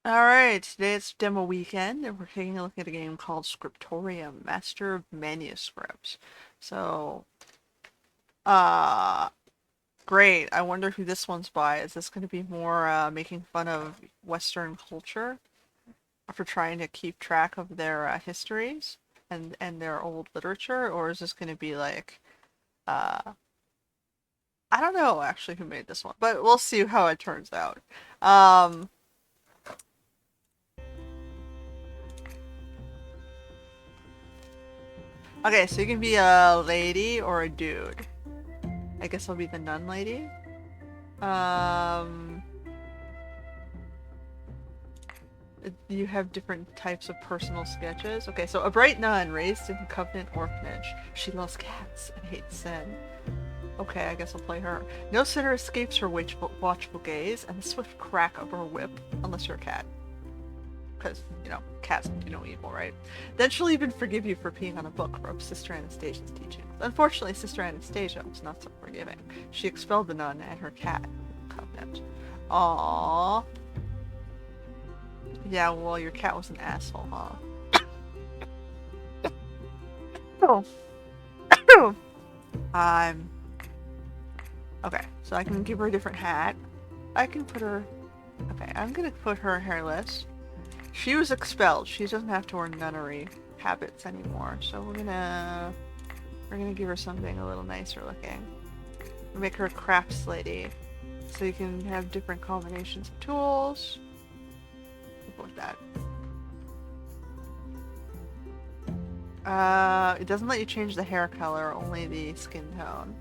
Alright, today it's demo weekend and we're taking a look at a game called Scriptorium, Master of Manuscripts. So, uh, great. I wonder who this one's by. Is this going to be more making fun of Western culture for trying to keep track of their histories and their old literature? Or is this going to be like, uh, I don't know actually who made this one, but we'll see how it turns out. Um, okay, so you can be a lady or a dude. I guess I'll be the nun lady. Um, you have different types of personal sketches. Okay, so a bright nun raised in a Covenant orphanage. She loves cats and hates sin. Okay, I guess I'll play her. No sinner escapes her watchful gaze and the swift crack of her whip, unless you're a cat. Because, cats can do no evil, right? Then she'll even forgive you for peeing on a book from Sister Anastasia's teachings. Unfortunately, Sister Anastasia was not so forgiving. She expelled the nun and her cat from the Covenant. Aww. Yeah, well, your cat was an asshole, huh? Oh. Um, okay, so I can give her a different hat. I can put her... Okay, I'm gonna put her hairless. She was expelled. She doesn't have to wear nunnery habits anymore, so we're gonna give her something a little nicer looking. We'll make her a crafts lady, so you can have different combinations of tools. We'll go with that. It doesn't let you change the hair color, only the skin tone.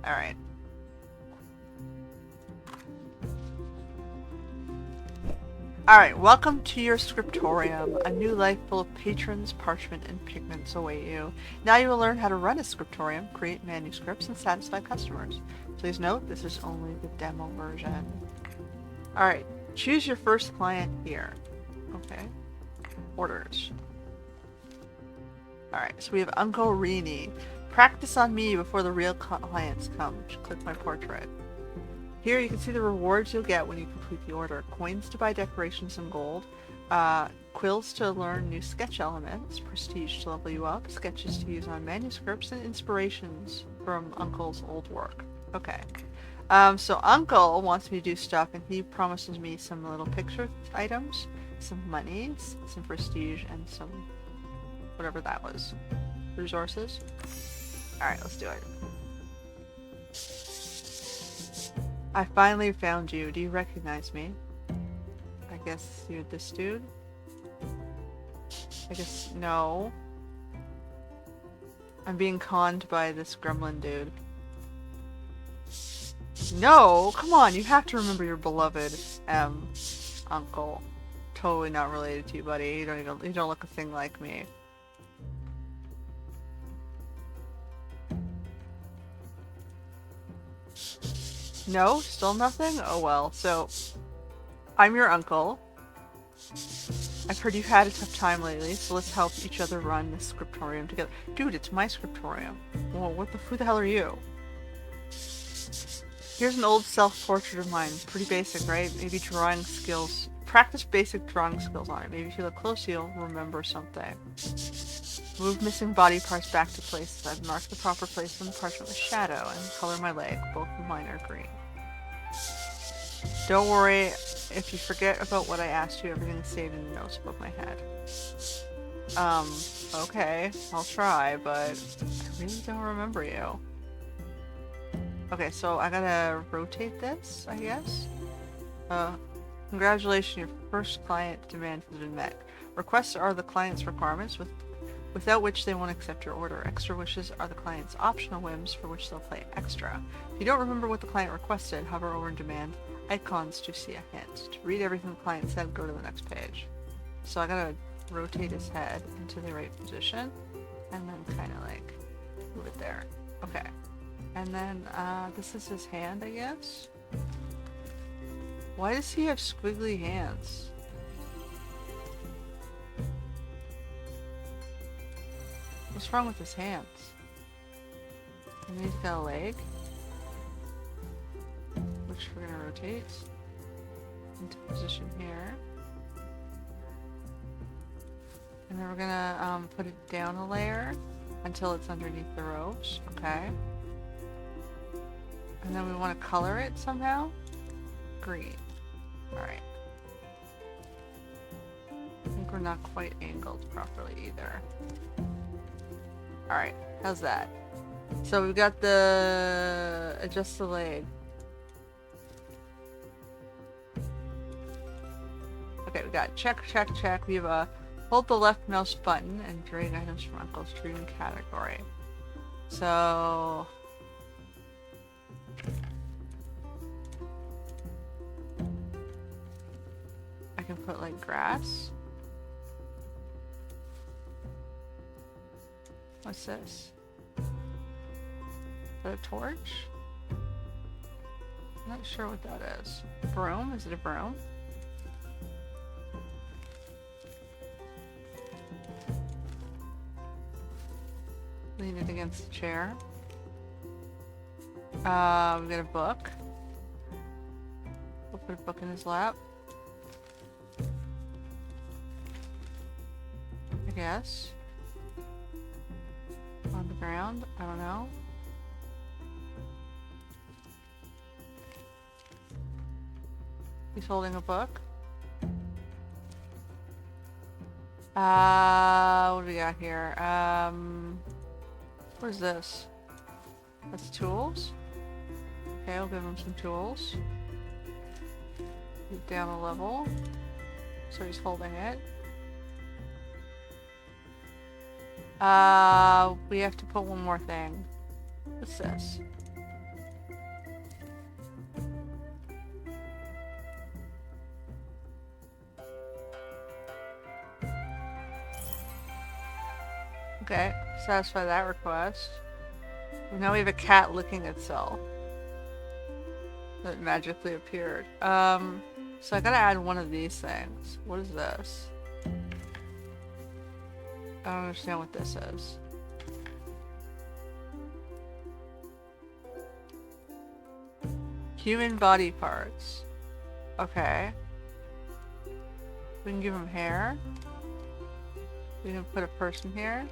Alright. Alright, welcome to your Scriptorium. A new life full of patrons, parchment, and pigments await you. Now you will learn how to run a Scriptorium, create manuscripts, and satisfy customers. Please note, this is only the demo version. Alright, choose your first client here. Okay. Orders. Alright, so we have Uncle Rini. Practice on me before the real clients come. Click my portrait. Here you can see the rewards you'll get when you complete the order. Coins to buy decorations and gold, quills to learn new sketch elements, prestige to level you up, sketches to use on manuscripts, and inspirations from Uncle's old work. Okay. So Uncle wants me to do stuff and he promises me some little picture items, some monies, some prestige, and some whatever that was. Resources. Alright, let's do it. I finally found you. Do you recognize me? I guess you're this dude? I guess no. I'm being conned by this gremlin dude. No! Come on, you have to remember your beloved uncle. Totally not related to you, buddy. You don't look a thing like me. No? Still nothing? Oh well. So, I'm your uncle. I've heard you've had a tough time lately, so let's help each other run this scriptorium together. Dude, it's my scriptorium. Well, who the hell are you? Here's an old self-portrait of mine. Pretty basic, right? Maybe drawing skills. Practice basic drawing skills on it. Maybe if you look close, you'll remember something. Move missing body parts back to places. I've marked the proper place on the parchment with shadow and color my leg. Both of mine are green. Don't worry, if you forget about what I asked you, everything's saved in the notes above my head. Okay, I'll try, but I really don't remember you. Okay, so I gotta rotate this, I guess? Congratulations, your first client demand has been met. Requests are the client's requirements, without which they won't accept your order. Extra wishes are the client's optional whims, for which they'll pay extra. If you don't remember what the client requested, hover over demand icons to see a hint. To read everything the client said, go to the next page. So I gotta rotate his head into the right position, and then kind of like move it there. Okay. And then, this is his hand, I guess? Why does he have squiggly hands? What's wrong with his hands? And he's got a leg, which we're gonna rotate. into position here. And then we're gonna put it down a layer until it's underneath the ropes. Okay. And then we want to color it somehow. Green. Alright. I think we're not quite angled properly either. Alright, how's that? So we've got the adjust the leg. Okay, we got check, check, check. We have a hold the left mouse button and drag items from Uncle's dream category. So I can put like grass. What's this? Is that a torch? I'm not sure what that is. Broom? Is it a broom? Lean it against the chair. We got a book. We'll put a book in his lap. I guess. On the ground? I don't know. He's holding a book. What do we got here? What is this? That's tools? Okay, I'll give him some tools. Move down a level. So he's holding it. We have to put one more thing. What's this? Okay, satisfy that request. Now we have a cat licking itself. That magically appeared. So I gotta add one of these things. What is this? I don't understand what this is. Human body parts. Okay. We can give him hair. We can put a person here.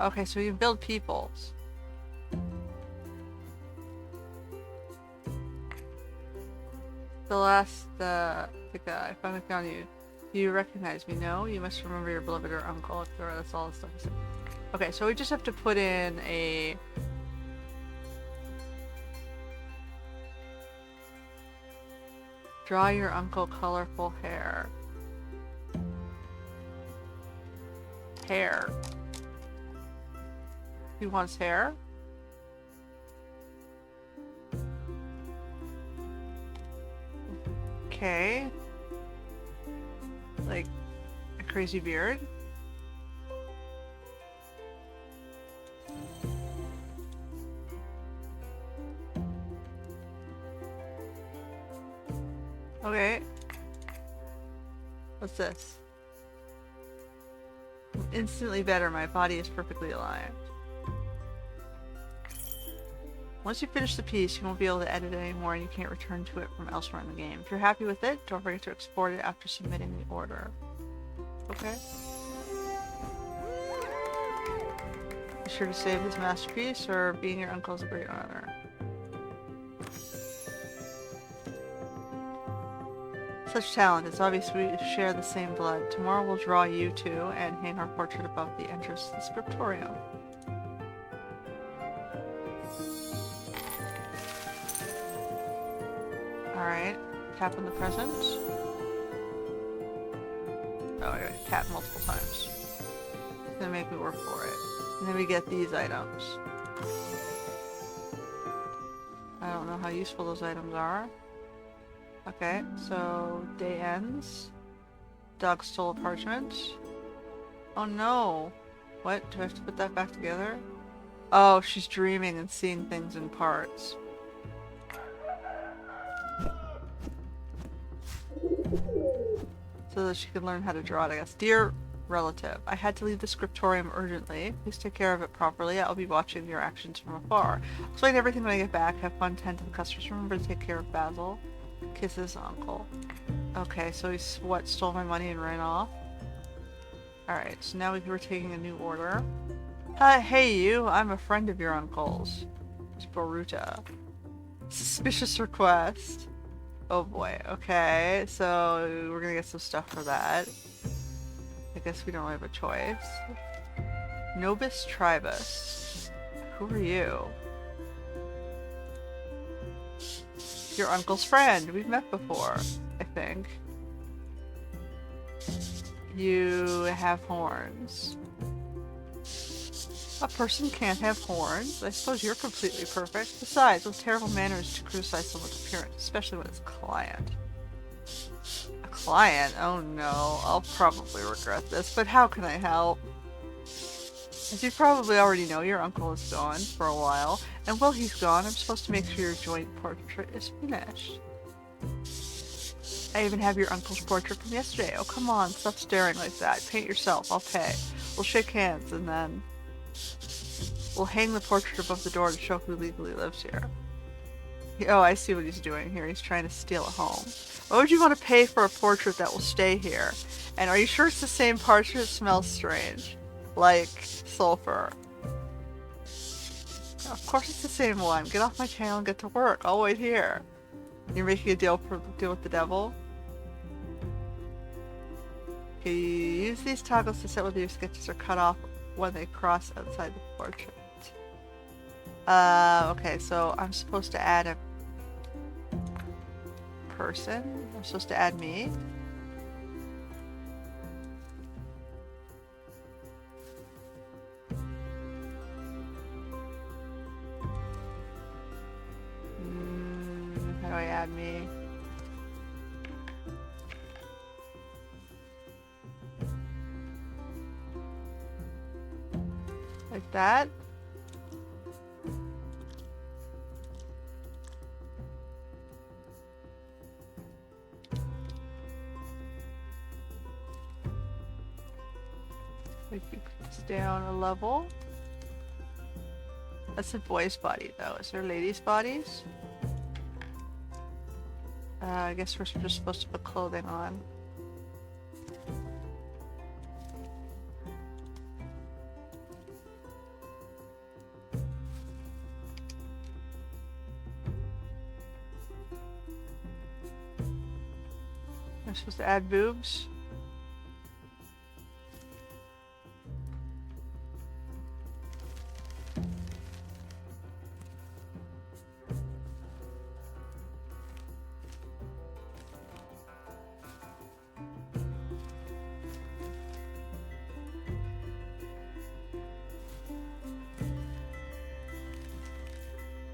Okay, so we can build peoples. The last, I finally found you. You recognize me, no? You must remember your beloved or uncle. That's all the stuff. Okay, so we just have to put in a... Draw your uncle colorful hair. Hair. He wants hair? Okay. Like a crazy beard? Okay. What's this? Instantly better, my body is perfectly aligned. Once you finish the piece, you won't be able to edit it anymore and you can't return to it from elsewhere in the game. If you're happy with it, don't forget to export it after submitting the order. Okay. Be sure to save this masterpiece, or being your uncle is a great honor. Such talent, it's obvious we share the same blood. Tomorrow we'll draw you two and hang our portrait above the entrance to the Scriptorium. Alright, tap on the present. Oh, I gotta tap multiple times. It's gonna make me work for it. And then we get these items. I don't know how useful those items are. Okay, so day ends. Dog stole a parchment. Oh no! What? Do I have to put that back together? Oh, she's dreaming and seeing things in parts. So that she can learn how to draw it, I guess. Dear Relative. I had to leave the Scriptorium urgently. Please take care of it properly. I'll be watching your actions from afar. Explain everything when I get back. Have fun, tend to the customers. Remember to take care of Basil. Kisses, uncle. Okay, so he's, what, stole my money and ran off? Alright, so now we're taking a new order. Hey you, I'm a friend of your uncle's. It's Boruta. Suspicious request. Oh boy, okay, so we're gonna get some stuff for that. I guess we don't have a choice. Nobis Tribus. Who are you? Your uncle's friend. We've met before, I think. You have horns. A person can't have horns. I suppose you're completely perfect. Besides, what terrible manners to criticize someone's appearance, especially when it's a client. A client? Oh no, I'll probably regret this, but how can I help? As you probably already know, your uncle is gone for a while, and while he's gone, I'm supposed to make sure your joint portrait is finished. I even have your uncle's portrait from yesterday. Oh, come on, stop staring like that. Paint yourself, I'll pay. We'll shake hands, and then we'll hang the portrait above the door to show who legally lives here. Oh, I see what he's doing here. He's trying to steal a home. Why would you want to pay for a portrait that will stay here? And are you sure it's the same portrait? It smells strange. Like sulfur. Of course it's the same one. Get off my channel and get to work. I'll wait here. You're making a deal with the devil? Okay, you use these toggles to set whether your sketches are cut off when they cross outside the portrait. Okay, so I'm supposed to add a person? I'm supposed to add me? How do I add me? Like that? We can put this down a level. That's a boy's body though. Is there ladies' bodies? I guess we're just supposed to put clothing on. I'm supposed to add boobs.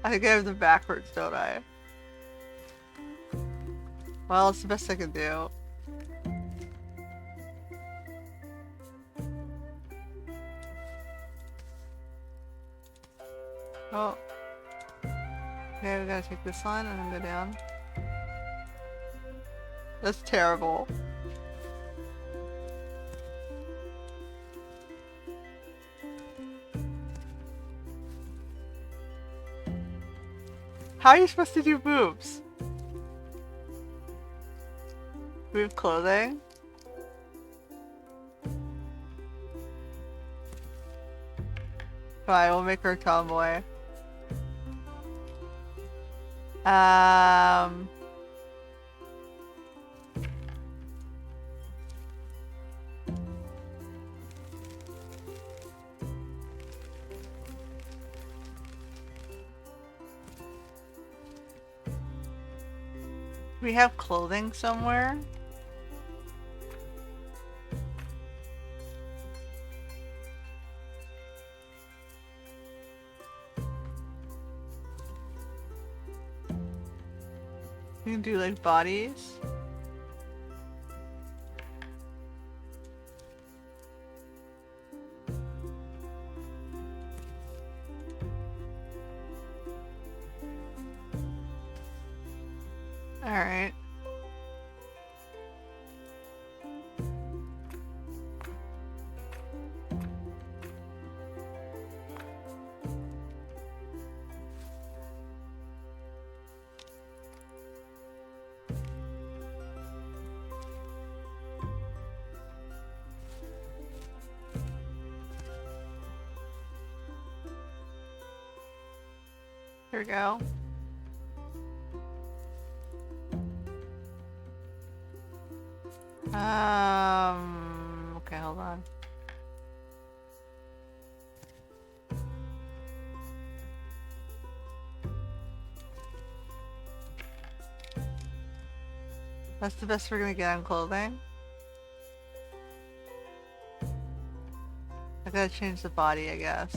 I think I have them backwards, don't I? Well, it's the best I can do. Oh. Okay, we gotta take this on and then go down. That's terrible. How are you supposed to do boobs? We have clothing? Fine, we'll make her a tomboy. We have clothing somewhere? You can do like bodies. Alright. we go. Okay, hold on. That's the best we're gonna get on clothing. I gotta change the body, I guess.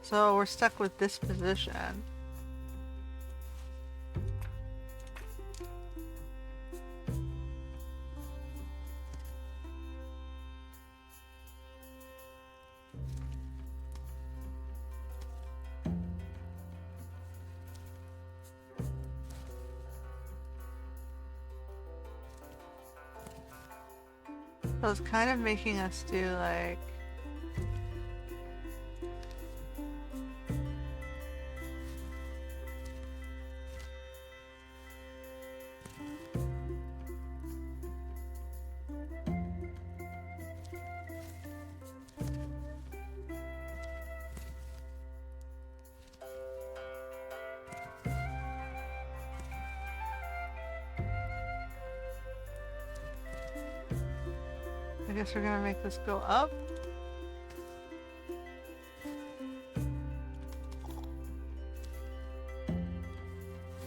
So we're stuck with this position. So it's kind of making us do like... I guess we're gonna make this go up.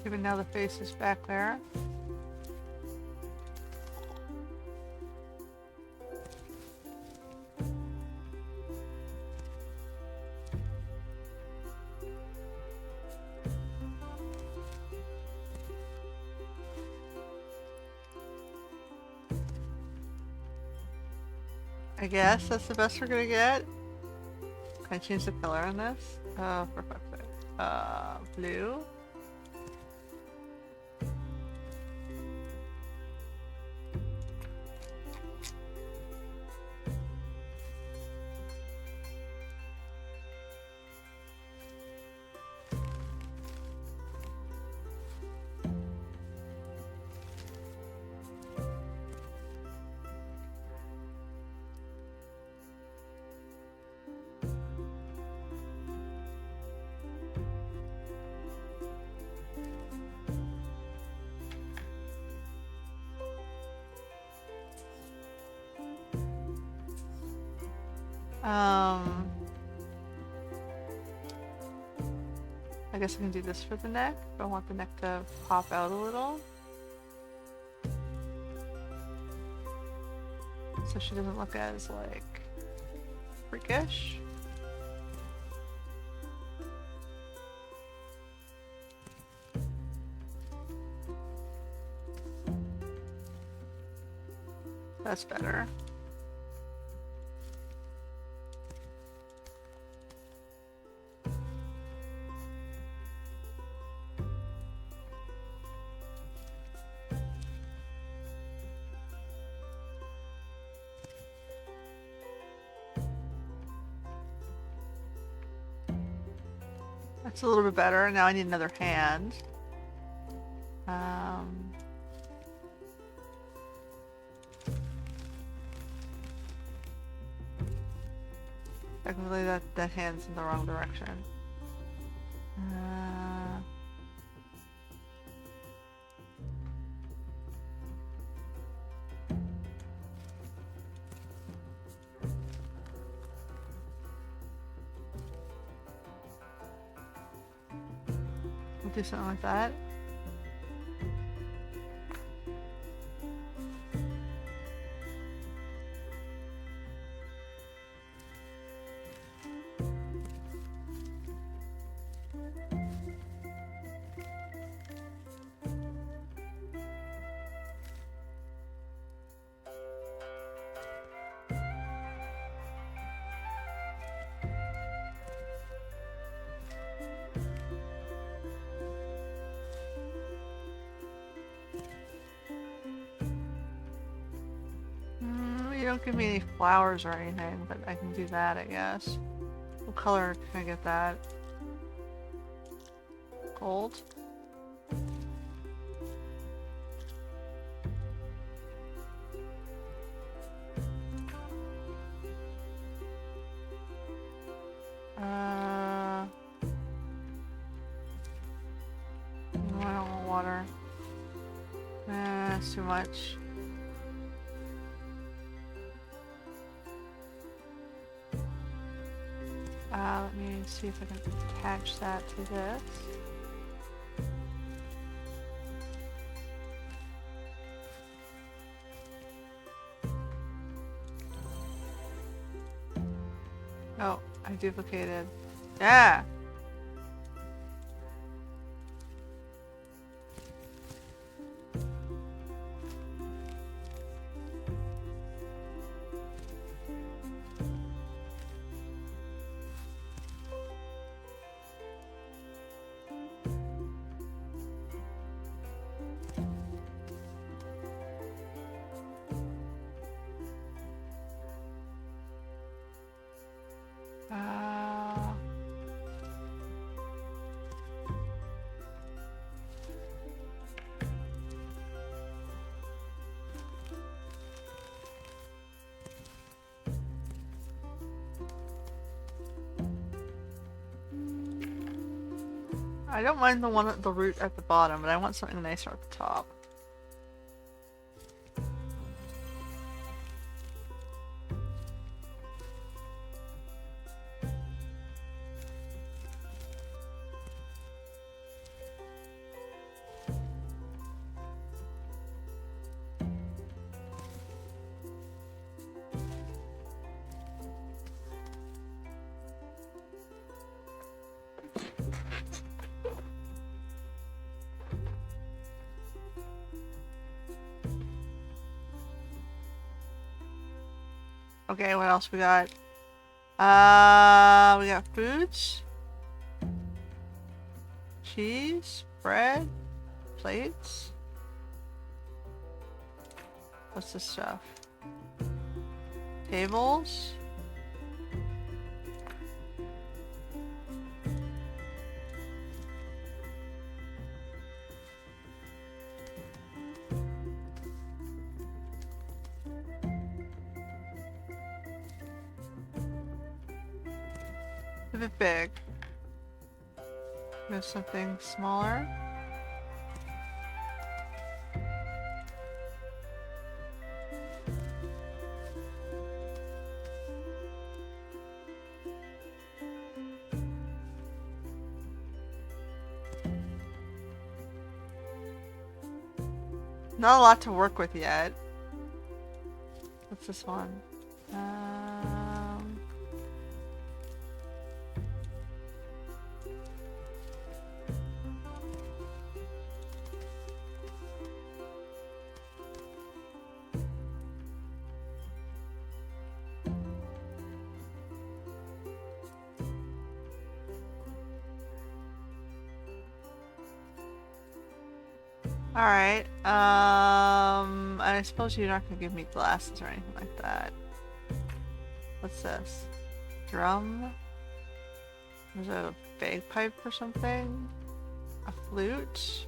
Even now the face is back there. I guess that's the best we're gonna get. Can I change the color on this? Oh, for fuck's sake. Blue. I guess I can do this for the neck. If I want the neck to pop out a little. So she doesn't look as, like, freakish. That's better. That's a little bit better. Now I need another hand. Technically that hand's in the wrong direction. We'll do something like that. You don't give me any flowers or anything, but I can do that, I guess. What color can I get that? Gold? that's too much. Let me see if I can attach that to this. Oh, I duplicated. Yeah! I don't mind the one at the root at the bottom, but I want something nicer at the top. Okay, what else we got? We got foods, cheese, bread, plates. What's this stuff? Tables. A bit big. There's something smaller. Not a lot to work with yet. What's this one? Alright, and I suppose you're not gonna give me glasses or anything like that. What's this? Drum? There's a bagpipe or something? A flute?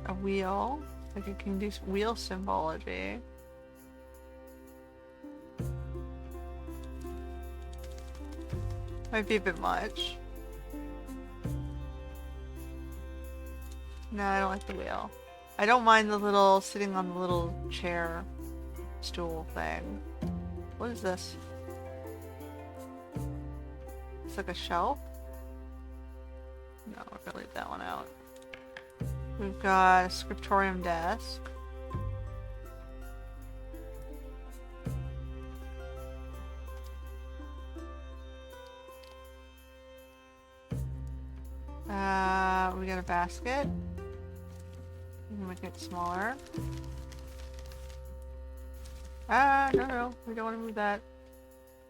A wheel? Like it can do wheel symbology. Might be a bit much. No, I don't like the wheel. I don't mind the little sitting on the little chair stool thing. What is this? It's like a shelf? No, we're gonna leave that one out. We've got a Scriptorium desk. We got a basket. We can make it smaller. No, we don't want to move that.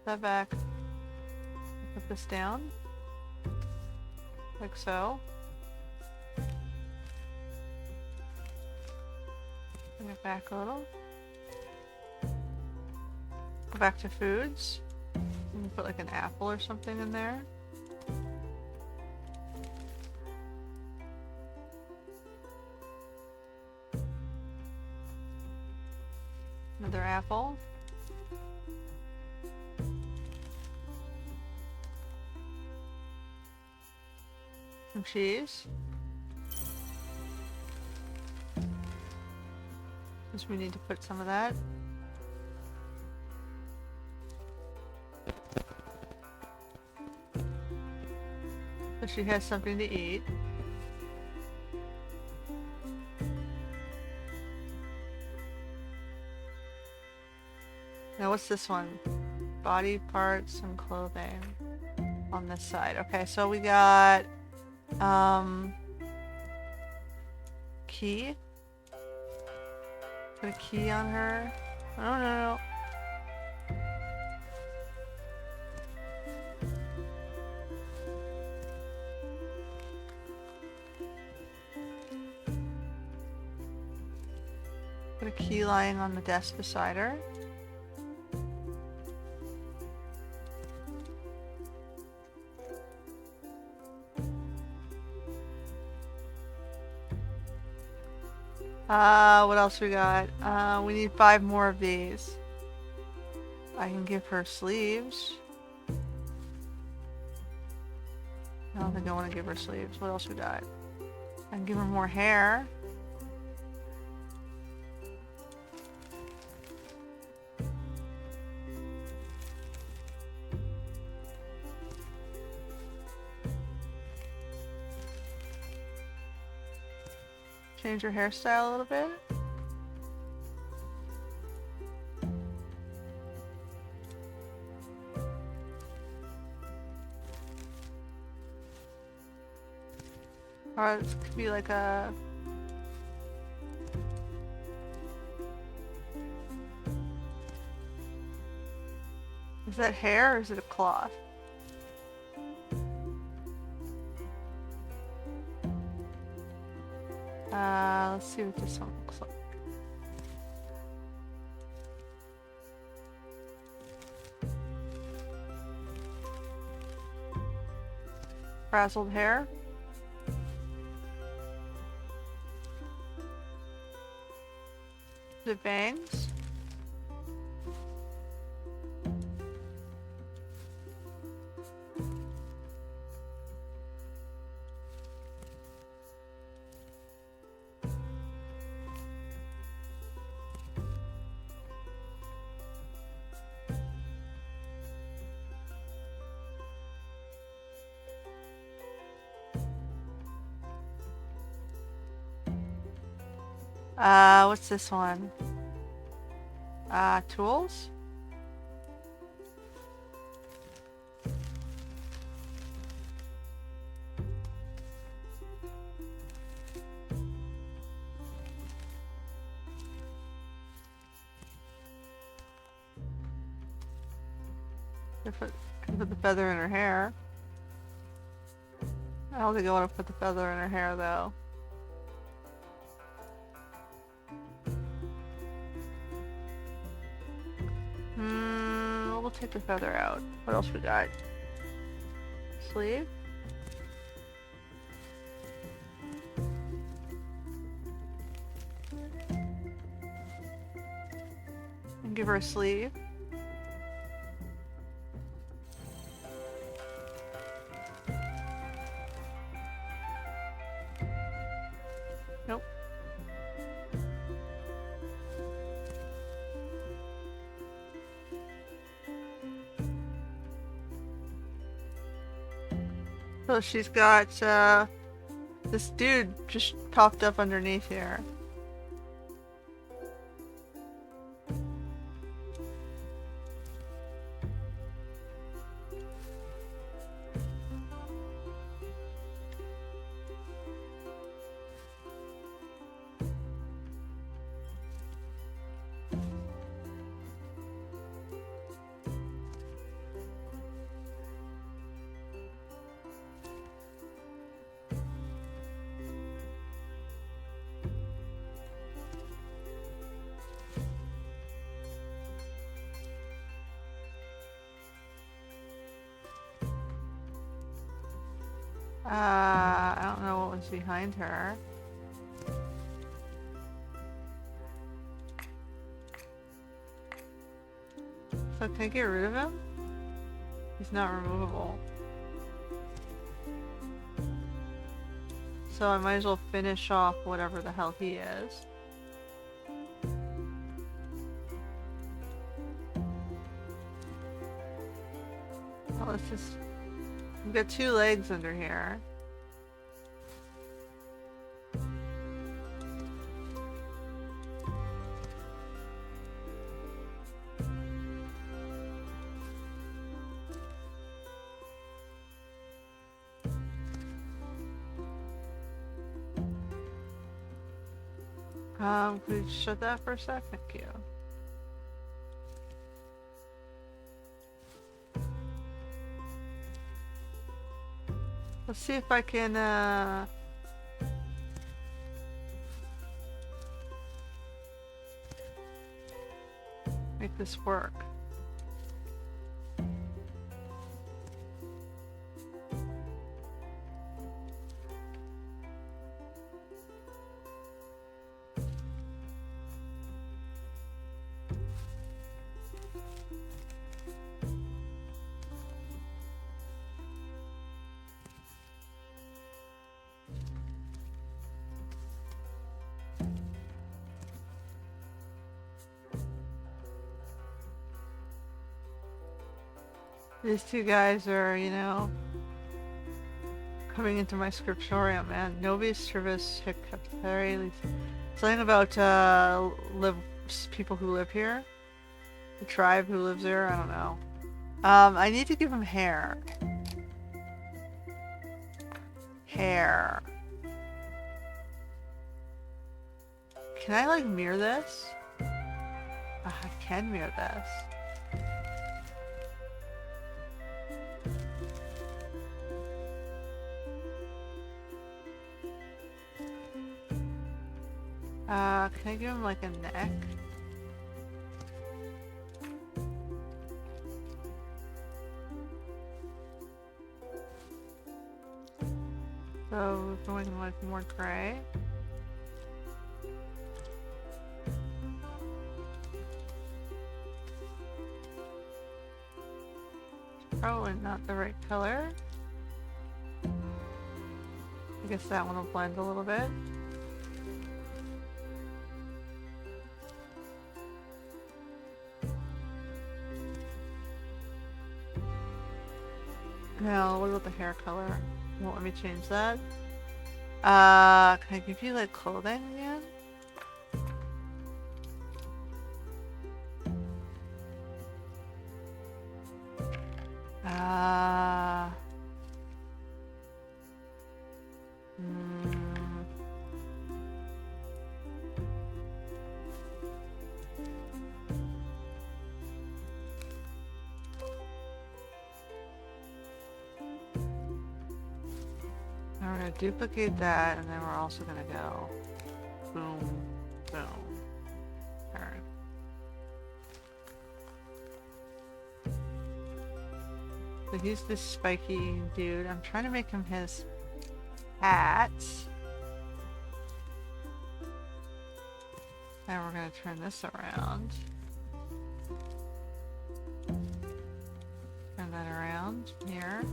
That back. Put this down. Like so. Bring it back a little. Go back to foods. We can put like an apple or something in there. Another apple. Some cheese. Because we need to put some of that. So she has something to eat. Now what's this one? Body parts and clothing on this side. Okay, so we got key. Put a key on her. Oh no. Put a key lying on the desk beside her. What else we got? We need 5 more of these. I can give her sleeves. I don't think I want to give her sleeves. What else we got? I can give her more hair. Change her hairstyle a little bit. Or this could be like a... Is that hair or is it a cloth? Let's see what this one looks like. Frazzled hair. The bangs. What's this one? Tools? Put the feather in her hair. I don't think I want to put the feather in her hair though. We'll take the feather out. What else we got? Sleeve? And give her a sleeve. Nope. So she's got, this dude just popped up underneath here. I don't know what was behind her. So can I get rid of him? He's not removable. So I might as well finish off whatever the hell he is. Well, let's just... We've got 2 legs under here. Could you shut that for a sec? Thank you. Let's see if I can, make this work. These 2 guys are, you know, coming into my scriptorium, man. Nobis Trivis Hic Capitare. Something about people who live here. The tribe who lives there, I don't know. I need to give him hair. Hair. Can I, like, mirror this? I can mirror this. Can I give him like a neck? So we're going like more gray. Probably not the right color. I guess that one will blend a little bit. Now, what about the hair color? Won't let me change that. Can I give you like clothing again? Now we're gonna duplicate that, and then we're also gonna go boom, boom. Alright. So he's this spiky dude. I'm trying to make him his hat. And we're gonna turn this around. Turn that around here.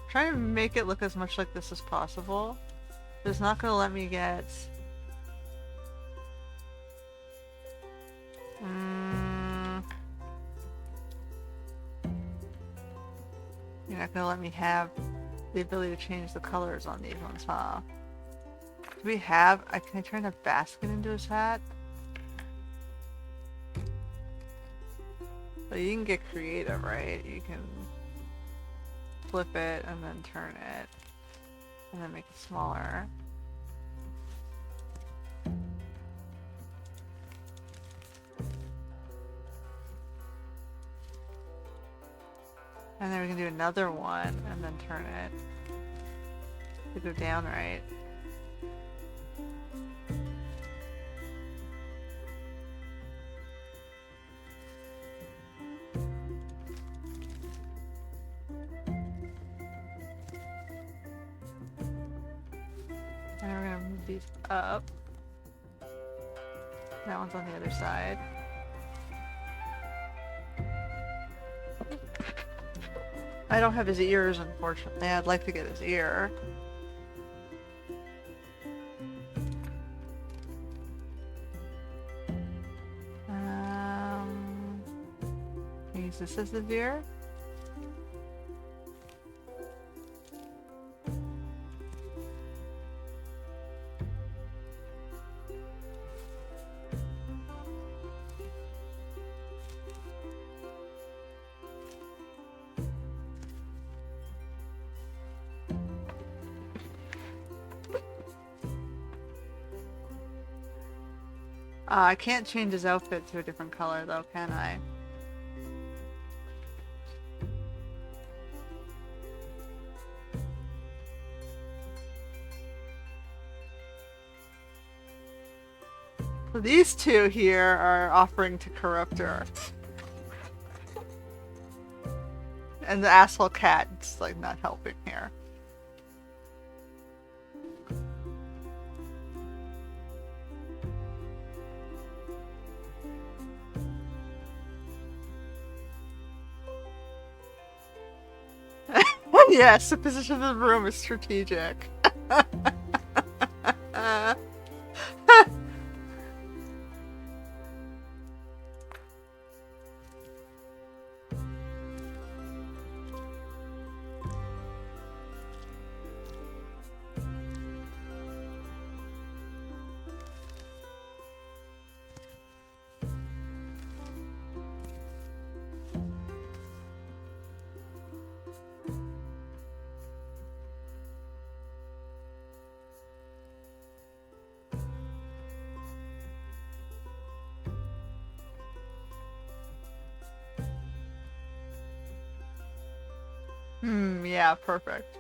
Trying to make it look as much like this as possible. But it's not gonna let me get... You're not gonna let me have the ability to change the colors on these ones, huh? Do we have... Can I turn a basket into his hat? But you can get creative, right? You can flip it and then turn it and then make it smaller. And then we can do another one and then turn it to go down right. And we're gonna move these up. That one's on the other side. I don't have his ears, unfortunately. I'd like to get his ear. use this as the veer. I can't change his outfit to a different color though, can I? So these two here are offering to corrupt her. And the asshole cat's like not helping here. Yes, the position of the room is strategic. Yeah, perfect.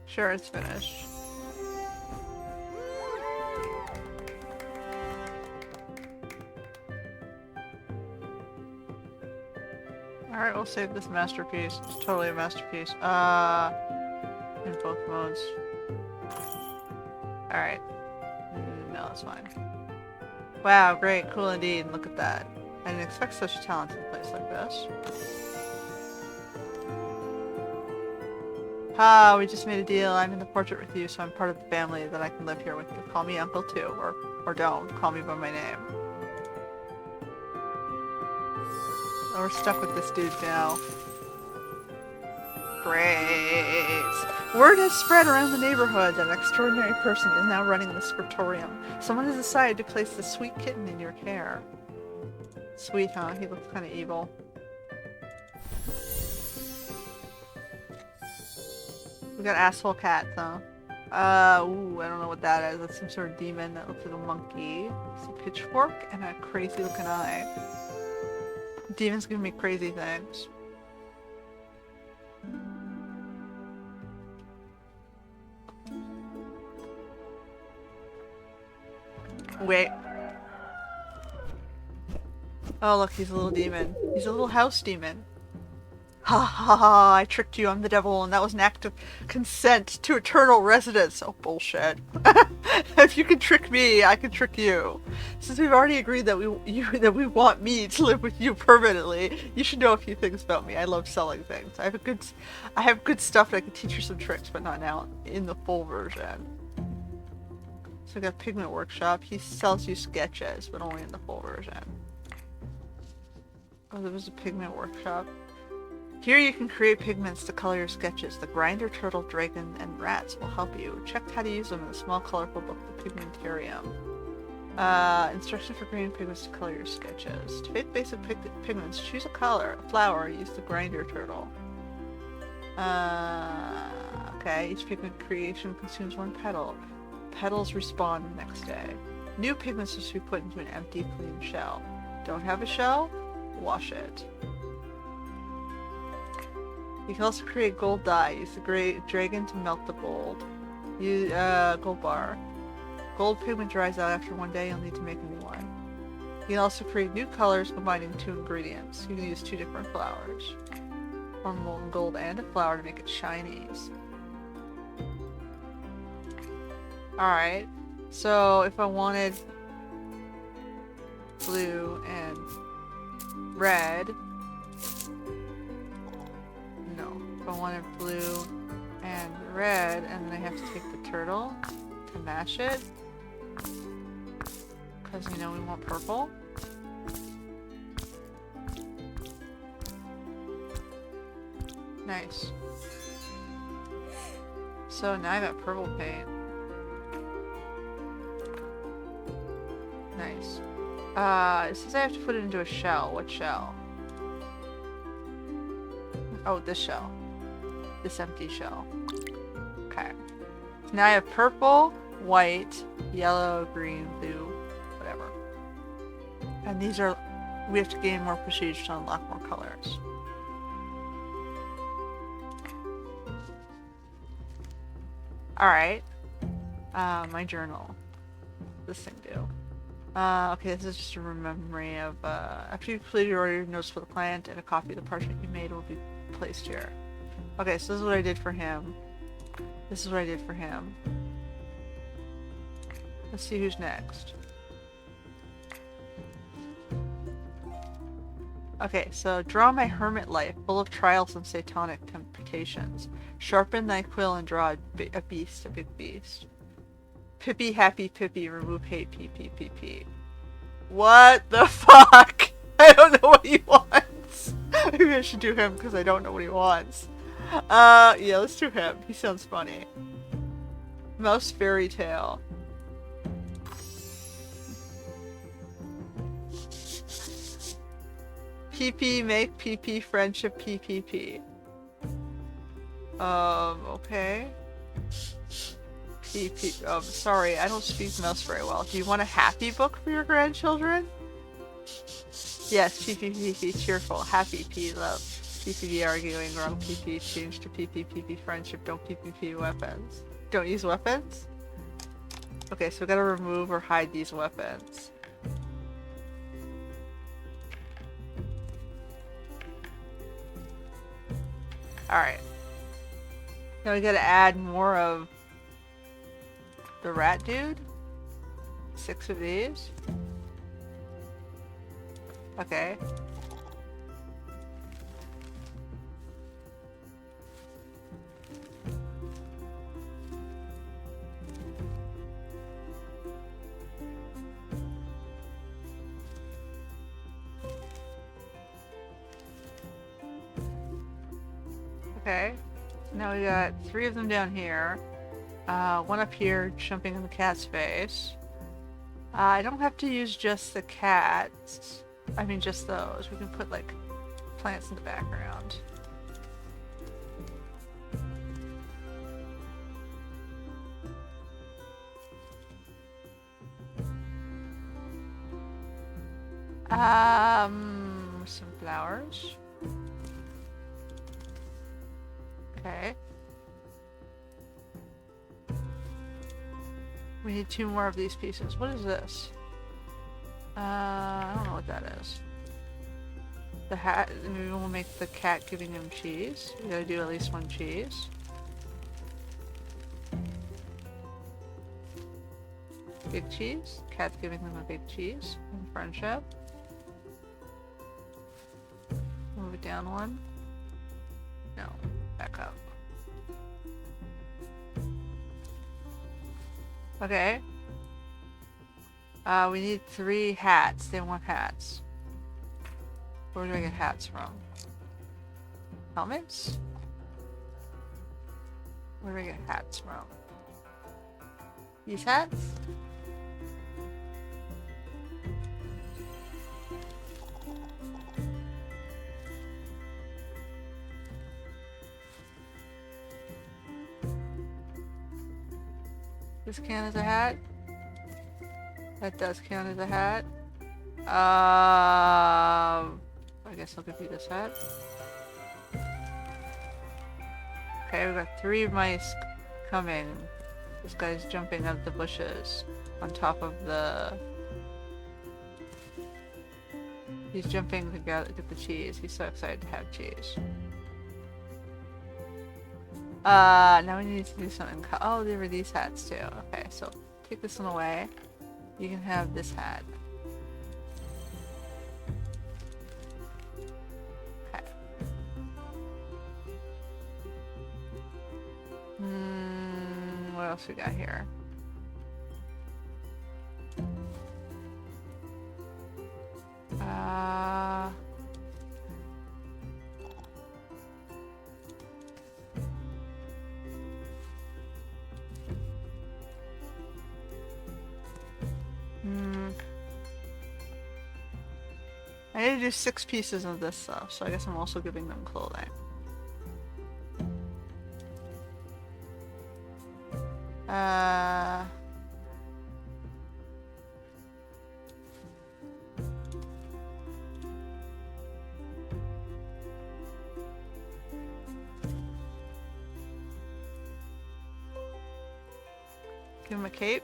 Sure, it's finished. Alright, we'll save this masterpiece. It's totally a masterpiece. In both modes. Alright. No, that's fine. Wow, great, cool indeed. Look at that. I didn't expect such talent in a place like this. We just made a deal. I'm in the portrait with you, so I'm part of the family that I can live here with you. Call me Uncle too, or don't. Call me by my name. Oh, we're stuck with this dude now. Great. Word has spread around the neighborhood that an extraordinary person is now running the Scriptorium. Someone has decided to place the sweet kitten in your care. Sweet, huh? He looks kind of evil. We got asshole cats, huh? Ooh, I don't know what that is. That's some sort of demon that looks like a monkey. It's a pitchfork and a crazy looking eye. Demons can make crazy things. Wait. Oh look, he's a little demon. He's a little house demon. Ha ha ha, I tricked you, I'm the devil, and that was an act of consent to eternal residence. Oh, bullshit. If you can trick me, I can trick you. Since we've already agreed that we want me to live with you permanently, you should know a few things about me. I love selling things. I have good stuff that I can teach you some tricks, but not now in the full version. So we got Pigment Workshop. He sells you sketches, but only in the full version. Oh, there was a Pigment Workshop. Here you can create pigments to color your sketches. The grinder, turtle, dragon, and rats will help you. Check how to use them in a small colorful book, the Pigmentarium. Instructions for creating pigments to color your sketches. To make basic pigments, choose a color, a flower, use the grinder turtle. Okay, each pigment creation consumes one petal. Petals respawn the next day. New pigments must be put into an empty, clean shell. Don't have a shell? Wash it. You can also create gold dye. Use the great dragon to melt the gold. Use gold bar. Gold pigment dries out after one day. You'll need to make a new one. You can also create new colors combining two ingredients. You can use two different flowers. One molten gold and a flower to make it shinies. Alright. So if I wanted blue and red. No. If I wanted blue and red, and then I have to take the turtle to mash it. Because, you know, we want purple. Nice. So now I got purple paint. Nice. It says I have to put it into a shell. What shell? Oh, this shell. This empty shell. Okay. Now I have purple, white, yellow, green, blue, whatever. And these are... We have to gain more prestige to unlock more colors. Alright. My journal. This thing do. Okay, this is just a memory of, after you completed your order, notes for the client and a copy of the parchment you made will be placed here. Okay, so this is what I did for him. This is what I did for him. Let's see who's next. Okay, so draw my hermit life, full of trials and satanic temptations. Sharpen thy quill and draw a beast, a big beast. Pippy, happy, Pippy, remove hate, P. What the fuck? I don't know what he wants. Maybe I should do him because I don't know what he wants. Yeah, let's do him. He sounds funny. Mouse fairy tale. PP, make PP, friendship, PPP. Okay. Sorry, I don't speak mouse very well. Do you want a happy book for your grandchildren? Yes, PPP, cheerful, happy, P, love. PPP, arguing, wrong, PP, change to PPP, friendship, don't PPP, weapons. Don't use weapons? Okay, so we gotta remove or hide these weapons. Alright. Now we gotta add more of the rat dude. 6 of these. Okay. Okay. Now we got 3 of them down here. 1 up here, jumping in the cat's face. I don't have to use just the cats. I mean, just those. We can put, like, plants in the background. Some flowers. Okay. We need 2 more of these pieces. What is this? I don't know what that is. The hat, maybe we'll make the cat giving him cheese. We gotta do at least 1 cheese. Big cheese. Cat's giving him a big cheese. And friendship. Move it down 1. No. Back up. Okay. We need 3 hats. They want hats. Where do I get hats from? Helmets? Where do I get hats from? These hats? This count as a hat? That does count as a hat. I guess I'll give you this hat. Okay, we've got 3 mice coming. This guy's jumping out of the bushes on top of the... He's jumping to get the cheese. He's so excited to have cheese. Now we need to do something. Oh, there were these hats too. Okay, so take this one away. You can have this hat. Okay. What else we got here? I need to do 6 pieces of this stuff, so I guess I'm also giving them clothing. Give him a cape.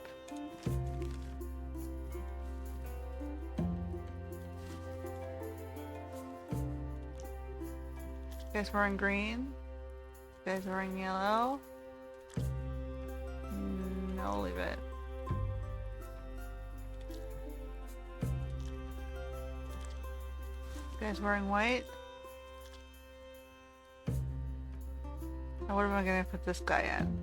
You guys wearing green? You guys wearing yellow? No, leave it. You guys wearing white? Now what am I gonna put this guy in?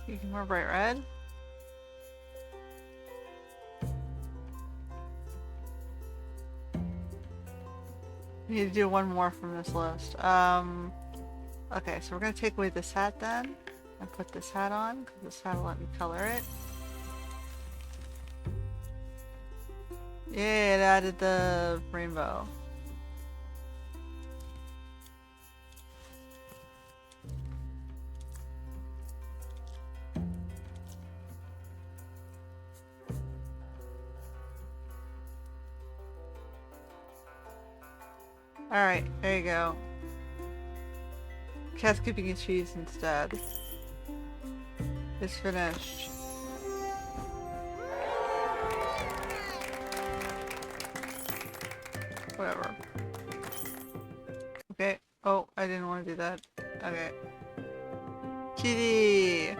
You can wear bright red. We need to do one more from this list. Okay, so we're gonna take away this hat then, and put this hat on, because this hat will let me color it. Yay, it added the rainbow. Alright, there you go. Cat's keeping his cheese instead. It's finished. Whatever. Okay. Oh, I didn't want to do that. Okay. Kitty!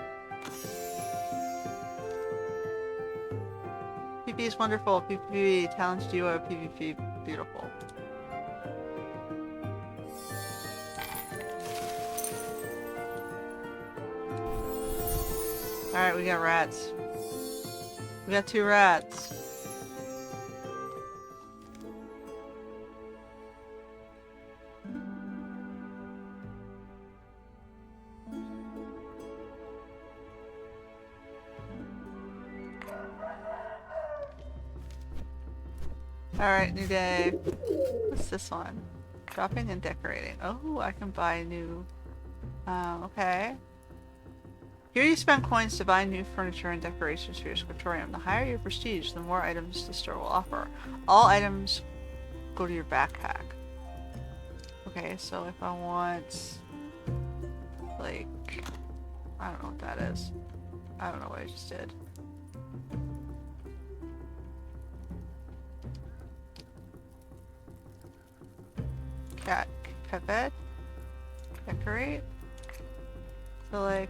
PvP is wonderful. PvP talented duo. PvP beautiful. Alright, we got rats. We got 2 rats. Alright, new day. What's this one? Shopping and decorating. Oh, I can buy new... okay. Here you spend coins to buy new furniture and decorations for your scriptorium. The higher your prestige, the more items the store will offer. All items go to your backpack. Okay, so if I want... like... I don't know what that is. I don't know what I just did. Cat bed. Decorate. So like...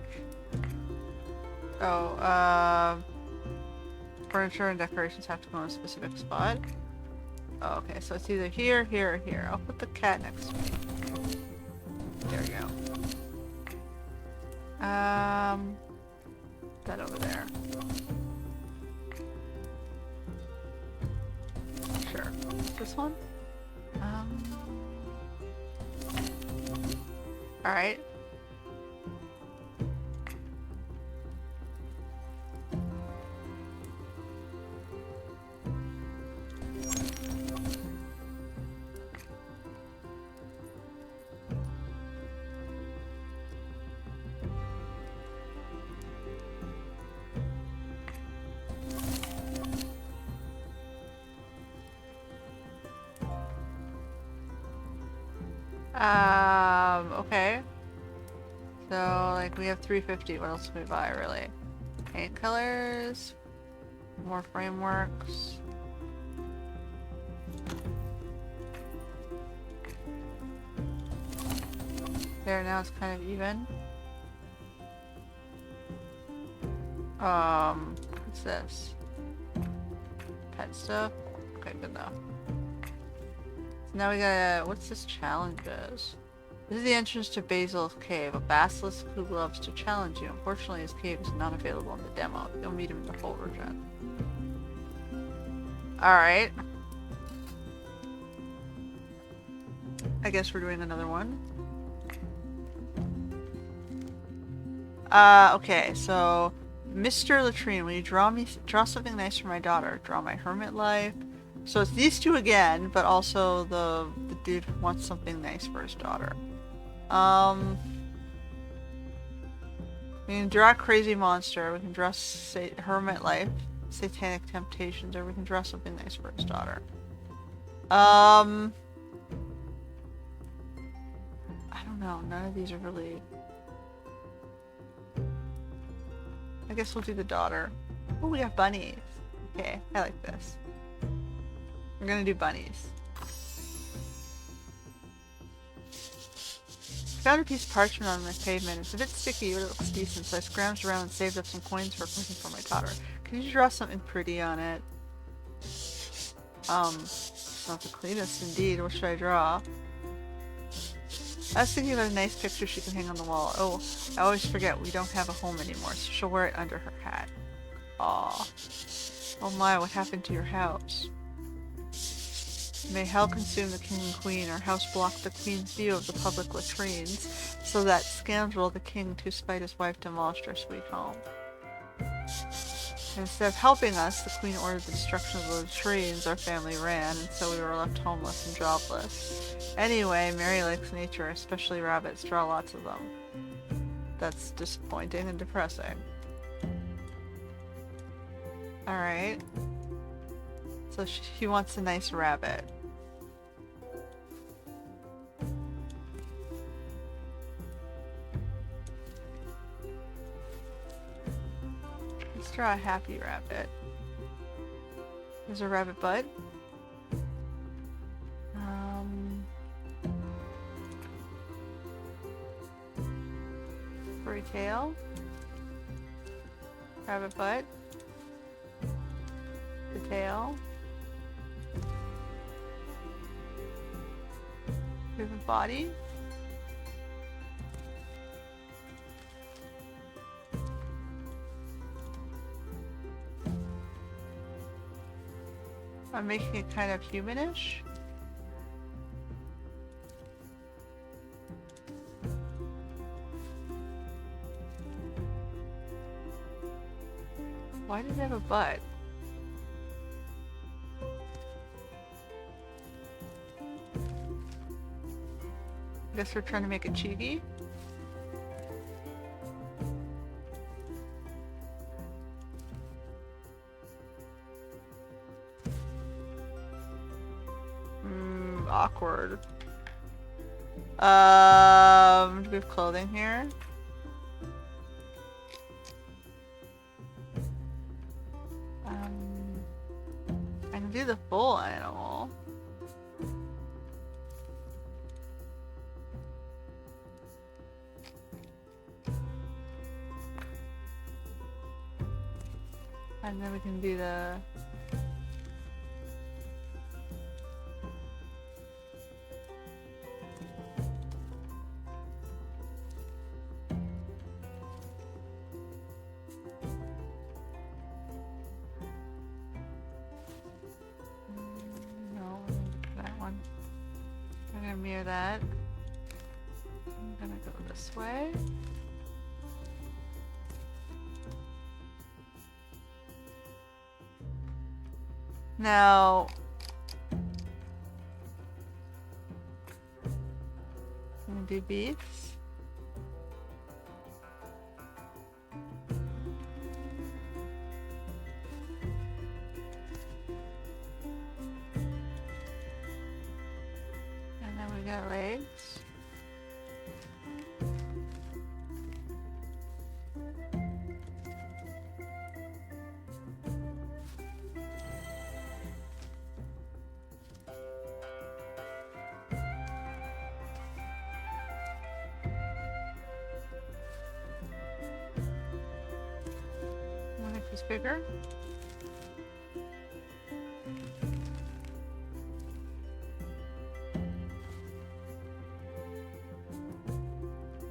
oh, furniture and decorations have to go in a specific spot. Oh, okay, so it's either here, here, or here. I'll put the cat next to me. There we go. That over there. Sure. This one? Alright. Okay. So, like, we have 350. What else can we buy, really? Paint colors. More frameworks. There, now it's kind of even. What's this? Pet stuff? Okay, good enough. So now we gotta... what's this challenge is? This is the entrance to Basil's cave, a basilisk who loves to challenge you. Unfortunately, his cave is not available in the demo. You'll meet him in the full version. Alright. I guess we're doing another one. Okay, so Mr. Latrine, will you draw something nice for my daughter? Draw my hermit life. So it's these two again, but also the dude who wants something nice for his daughter. We can draw crazy monster. We can draw hermit life, satanic temptations, or we can draw something nice for his daughter. I don't know. None of these are really. I guess we'll do the daughter. Oh, we have bunnies. Okay, I like this. We're gonna do bunnies. Found a piece of parchment on the pavement. It's a bit sticky, but it looks decent, so I scrounged around and saved up some coins for a present for my daughter. Can you draw something pretty on it? It's not the cleanest indeed. What should I draw? I was thinking about a nice picture she can hang on the wall. Oh, I always forget we don't have a home anymore, so she'll wear it under her hat. Aw. Oh my, what happened to your house? May hell consume the king and queen. Our house blocked the queen's view of the public latrines, so that scoundrel the king, to spite his wife, demolished our sweet home. Instead of helping us, the queen ordered the destruction of the latrines our family ran, and so we were left homeless and jobless. Anyway, Mary likes nature, especially rabbits. Draw lots of them. That's disappointing and depressing. Alright. So she wants a nice rabbit. Let's draw a happy rabbit. There's a rabbit butt. Furry tail. Rabbit butt. The tail. Rabbit body. I'm making it kind of humanish. Why does it have a butt? I guess we're trying to make it cheeky. Awkward. Do we have clothing here? I can do the full animal. And then we can do the... No, that one. I'm gonna mirror that. I'm gonna go this way. Now, I'm gonna do beefs. And then we got legs. Make this bigger.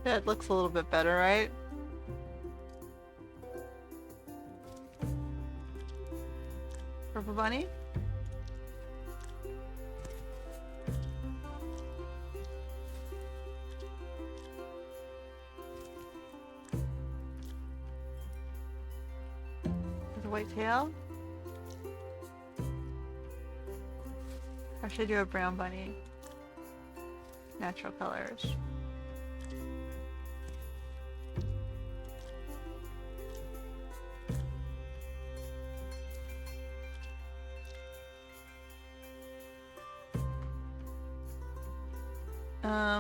That looks a little bit better, right? Purple bunny. a white tail? Or should I do a brown bunny? Natural colors.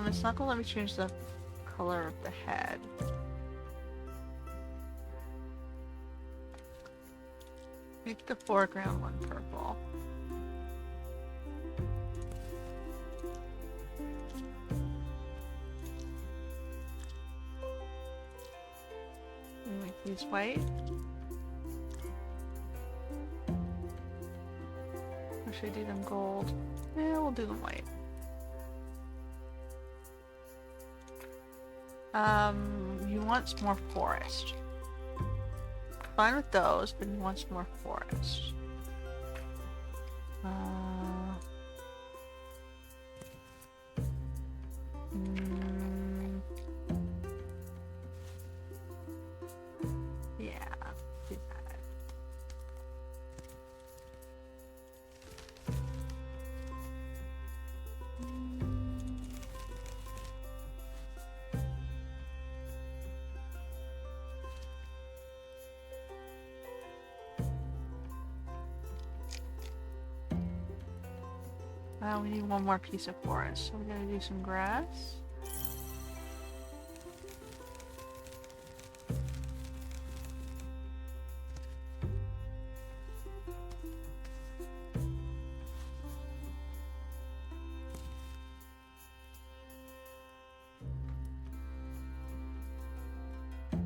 It's not gonna let me change the color of the head. Make the foreground one purple. And make these white. Or should I do them gold? Yeah, we'll do them white. He wants more forest. Fine with those, but he wants more forest. Yeah, do that. We need one more piece of forest, so we gotta do some grass. So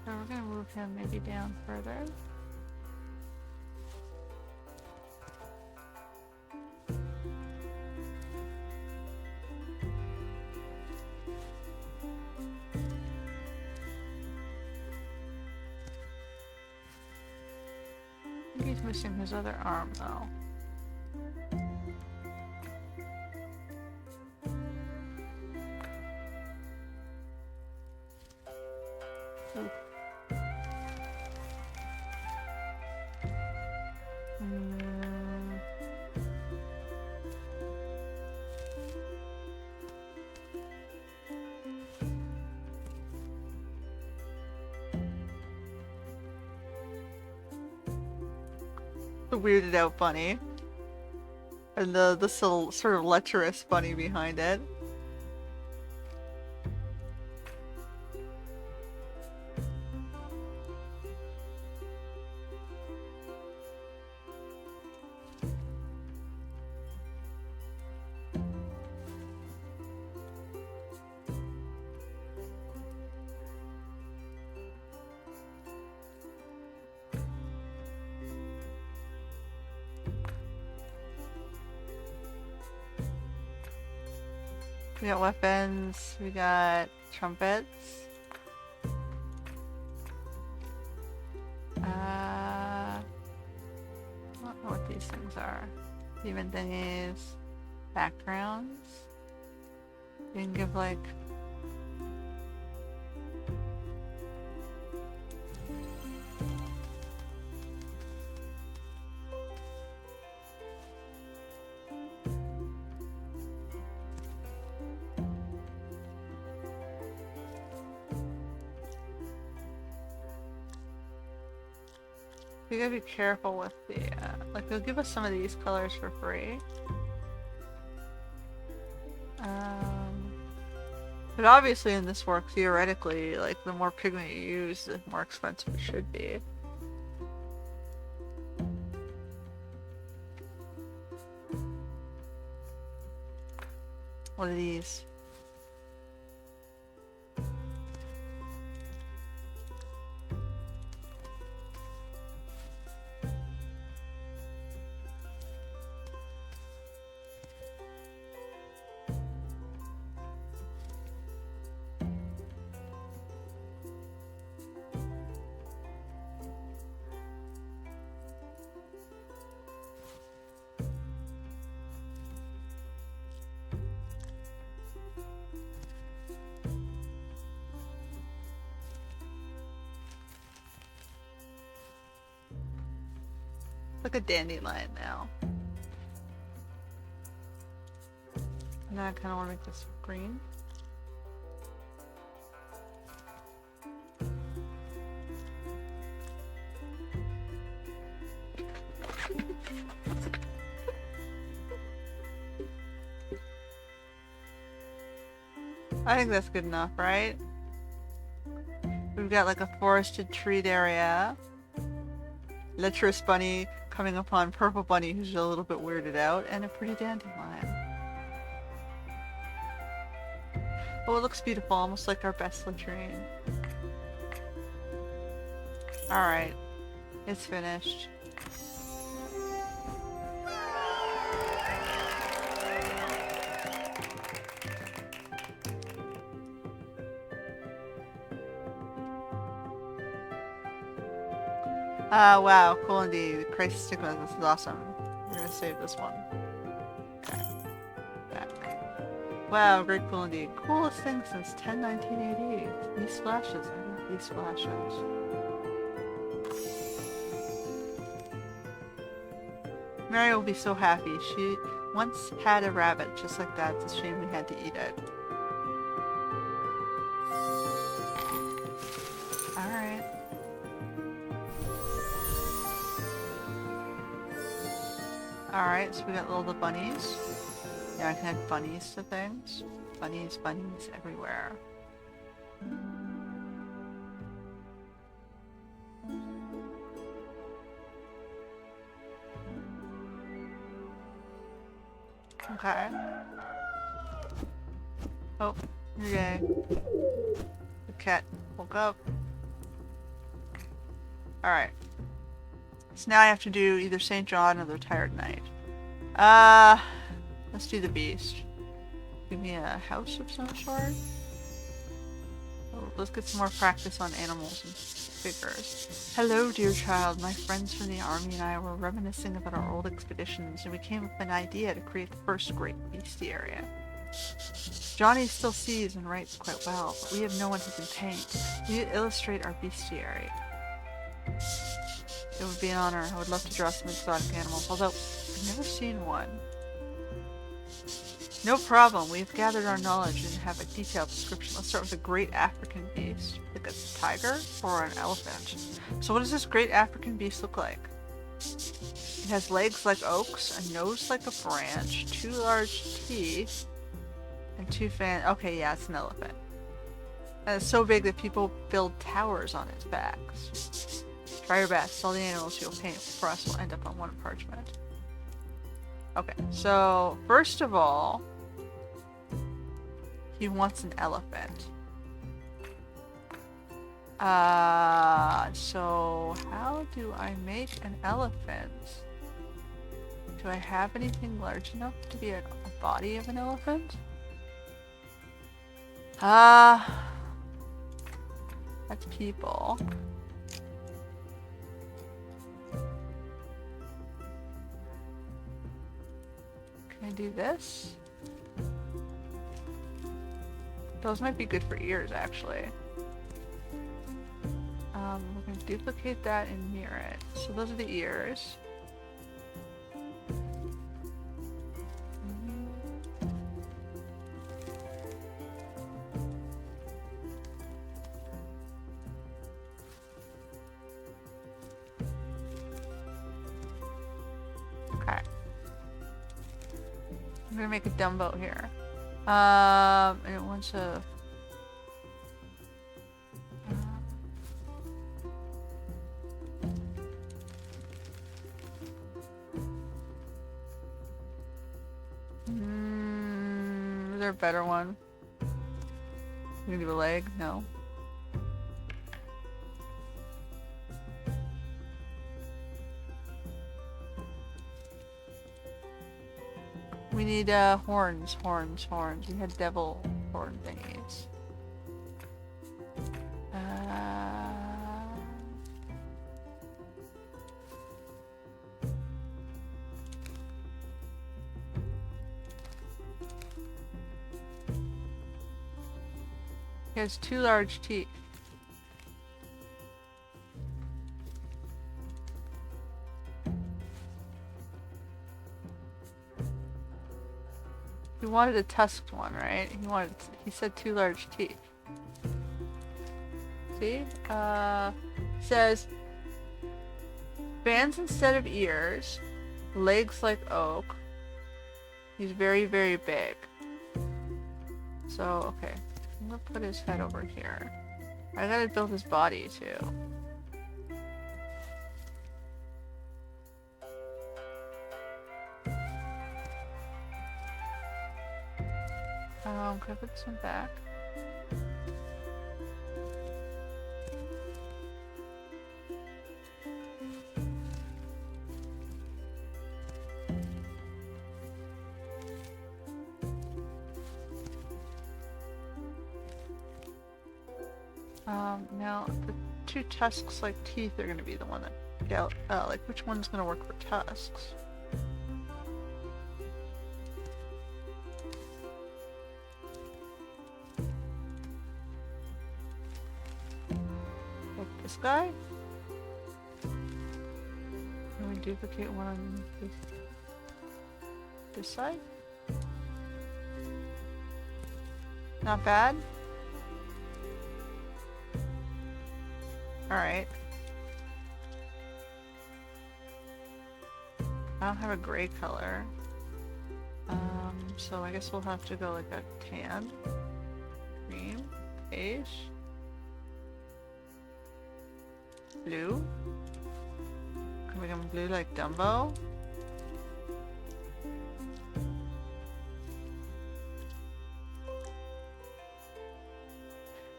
we're gonna move him maybe down further. I think he's missing his other arm though. The weirded out bunny. And the sort of lecherous bunny behind it. We got weapons, we got trumpets. I don't know what these things are. Even thingies, backgrounds. You can give like you gotta be careful with the, like they'll give us some of these colors for free. But obviously in this work, theoretically, like the more pigment you use, the more expensive it should be. What are these? like a dandelion now. And then I kind of want to make this green. I think that's good enough, right? We've got like a forested treed area. Lecherous bunny coming upon purple bunny who's a little bit weirded out, and a pretty dandelion. Oh, it looks beautiful, almost like our best latrine. Alright, it's finished. Wow, cool indeed. Crisis Stigma, this is awesome. We're gonna save this one. Okay. Back. Wow, great cool indeed. Coolest thing since 10/1980. These splashes, I love these splashes. Mary will be so happy. She once had a rabbit just like that. It's a shame we had to eat it. Alright. Alright, so we got all the bunnies. Yeah, I can add bunnies to things. Bunnies, bunnies everywhere. Okay. Oh, okay. The cat woke up. Alright. So now I have to do either St. John or the Tired Knight. Let's do the beast. Give me a house of some sort. Oh, let's get some more practice on animals and figures. Hello, dear child. My friends from the army and I were reminiscing about our old expeditions, and we came up with an idea to create the first great bestiary. Johnny still sees and writes quite well, but we have no one who can paint. Will you illustrate our bestiary? It would be an honor. I would love to draw some exotic animals, although I've never seen one. No problem. We've gathered our knowledge and have a detailed description. Let's start with a great African beast. Like a tiger or an elephant. So what does this great African beast look like? It has legs like oaks, a nose like a branch, 2 large teeth, and 2 fans. Okay, yeah, it's an elephant. And it's so big that people build towers on its backs. Try your best. All the animals you'll paint for us will end up on one parchment. Okay, so first of all, he wants an elephant. So how do I make an elephant? Do I have anything large enough to be a body of an elephant? That's people. Can I do this? Those might be good for ears, actually. We're going to duplicate that and mirror it. So those are the ears. Okay. I'm gonna make a Dumbo here. And it wants a... is there a better one? You gonna do a leg? No. We need horns. We had devil horn thingies. He has 2 large teeth. He wanted a tusked one, right? He said 2 large teeth. See? Says bands instead of ears, legs like oak. He's very, very big. So, okay. I'm gonna put his head over here. I gotta build his body too. Can I put this one back? Now the 2 tusks like teeth are gonna be the one that like which one's gonna work for tusks? Like this guy? Can we duplicate one on this side? Not bad? Alright. I don't have a gray color. So I guess we'll have to go like a tan, cream, beige, blue. Can we become blue like Dumbo?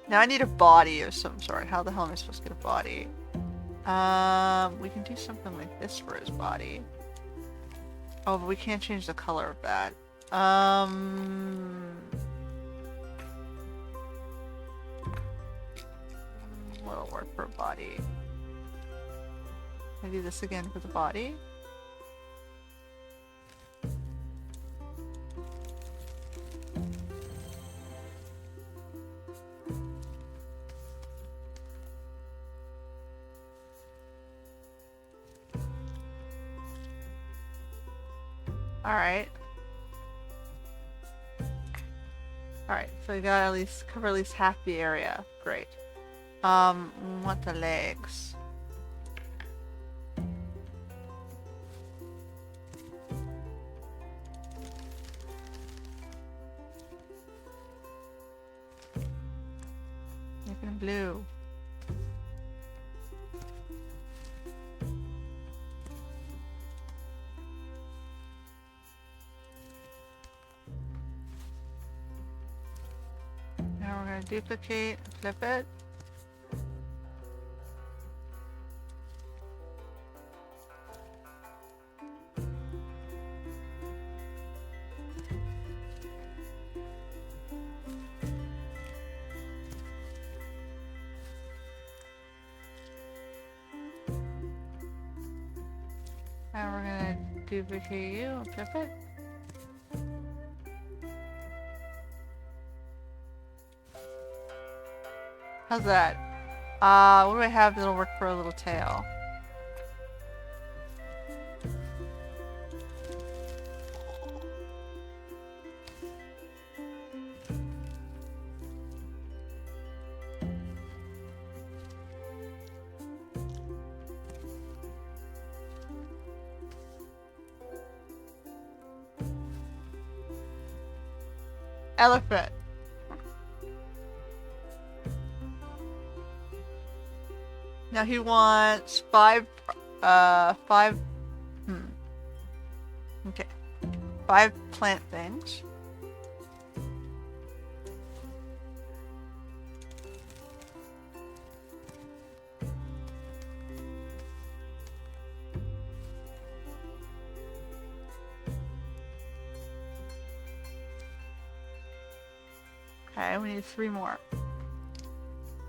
Now I need a body of some sort. How the hell am I supposed to get a body? We can do something like this for his body. Oh, but we can't change the color of that. What'll work for a body? Can I do this again for the body? Alright. Alright, so we gotta at least cover at least half the area. Great. We want the legs. Make them blue. Now we're going to duplicate, flip it. And we're going to duplicate you and flip it. How's that? What do I have that'll work for a little tail? Elephant. Now he wants five, okay. 5 plant things. Okay, we need 3 more.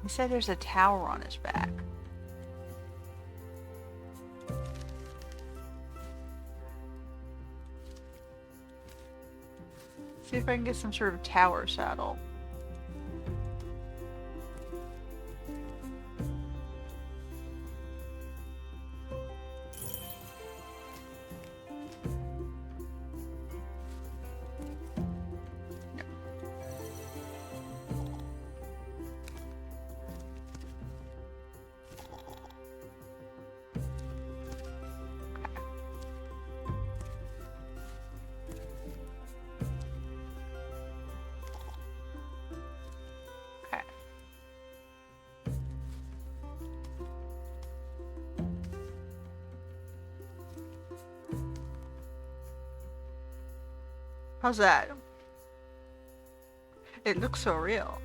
He said there's a tower on his back. See if I can get some sort of tower saddle. How's that? It looks so real.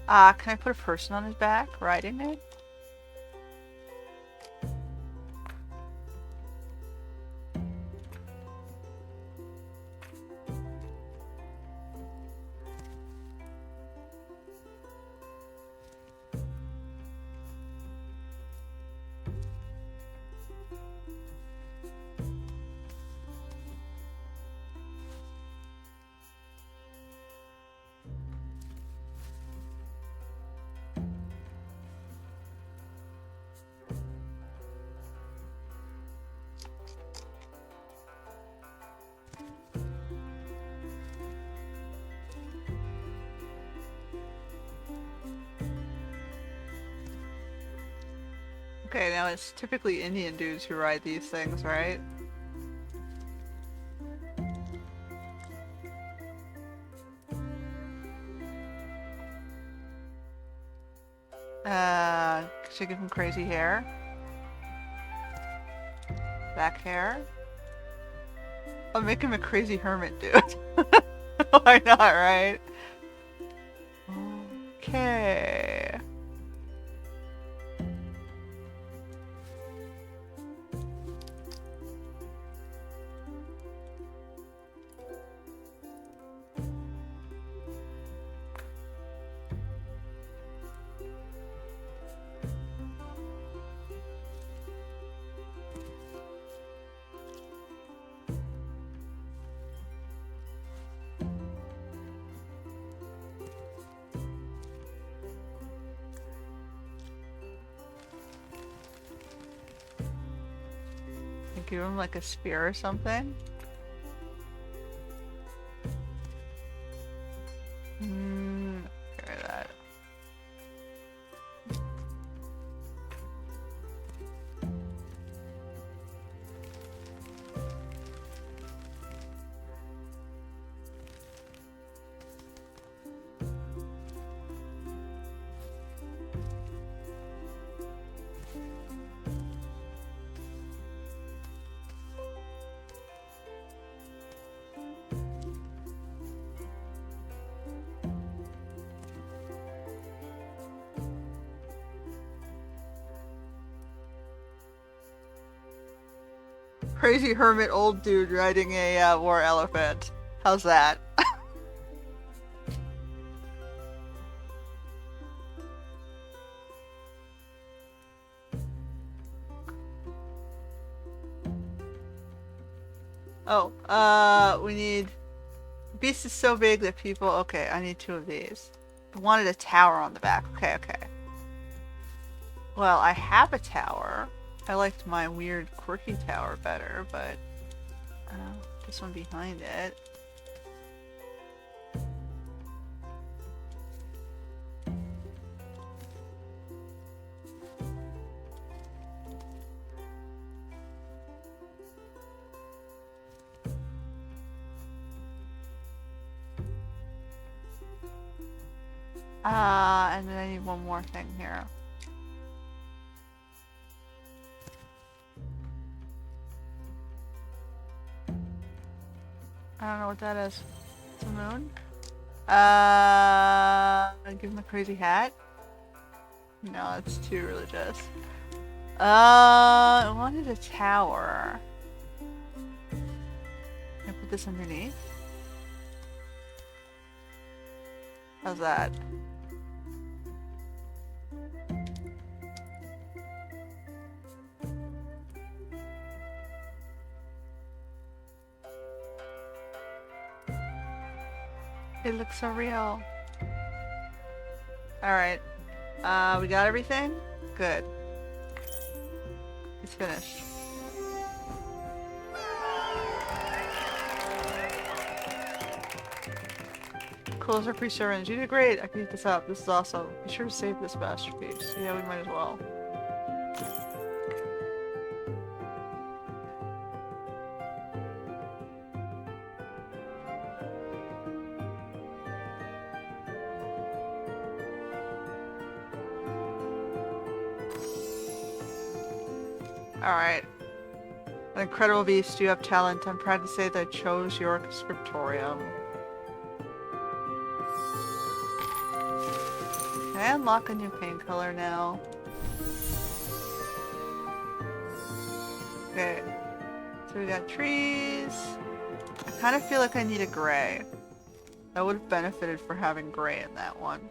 Can I put a person on his back riding it? Okay, now it's typically Indian dudes who ride these things, right? Should I give him crazy hair? Back hair? I'll make him a crazy hermit dude. Why not, right? Okay. Give him like a spear or something. Get rid of that. Crazy hermit old dude riding a war elephant. How's that? Oh, we need... Beast is so big that people... Okay, I need 2 of these. I wanted a tower on the back. Okay, okay. Well, I have a tower. I liked my weird quirky tower better, but... this one behind it. And then I need one more thing here. I don't know what that is. It's a moon? Give him a crazy hat? No, it's too religious. I wanted a tower. Can I put this underneath? How's that? It looks so real. Alright. We got everything? Good. It's finished. Closer pre-syringe. You did great. I can keep this up. This is awesome. Be sure to save this masterpiece. Yeah, we might as well. Alright. An incredible beast, you have talent. I'm proud to say that I chose your Scriptorium. Can I unlock a new paint color now? Okay. So we got trees. I kind of feel like I need a gray. I would have benefited for having gray in that one.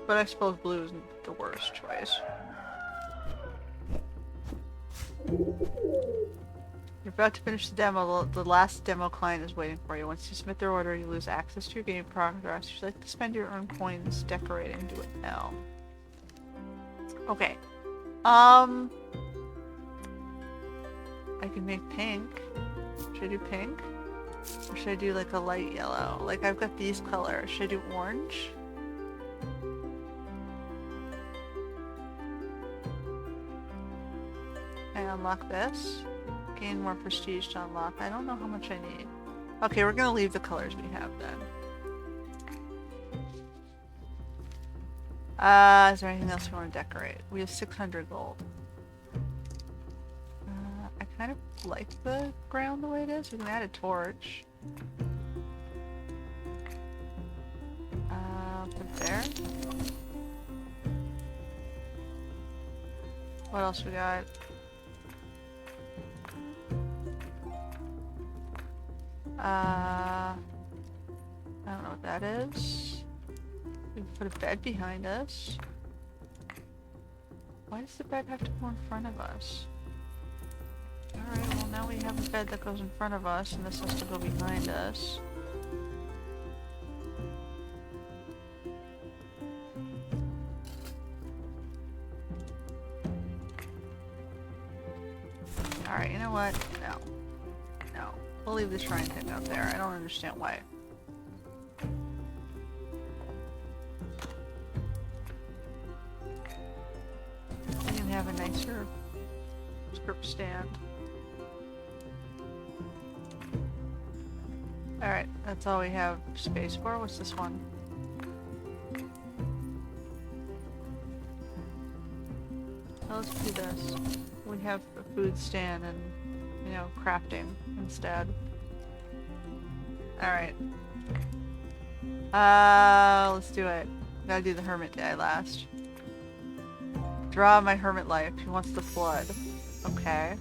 But I suppose blue isn't the worst choice. You're about to finish the demo. The last demo client is waiting for you. Once you submit their order, you lose access to your game progress. If you'd like to spend your earned coins decorating, do it now. Okay. I can make pink. Should I do pink? Or should I do like a light yellow? Like I've got these colors. Should I do orange? I unlock this. Gain more prestige to unlock. I don't know how much I need. Okay, we're gonna leave the colors we have then. Is there anything else we want to decorate? We have 600 gold. I kind of like the ground the way it is. We can add a torch. Put it there. What else we got? I don't know what that is. We can put a bed behind us. Why does the bed have to go in front of us? Alright, well now we have a bed that goes in front of us, and this has to go behind us. Alright, you know what? No. No. We'll leave the shrine thing out there. I don't understand why. We can have a nicer script stand. Alright, that's all we have space for. What's this one? Well, let's do this. We have a food stand and, you know, crafting instead. Alright. Let's do it. Gotta do the hermit day last. Draw my hermit life. He wants the flood. Okay.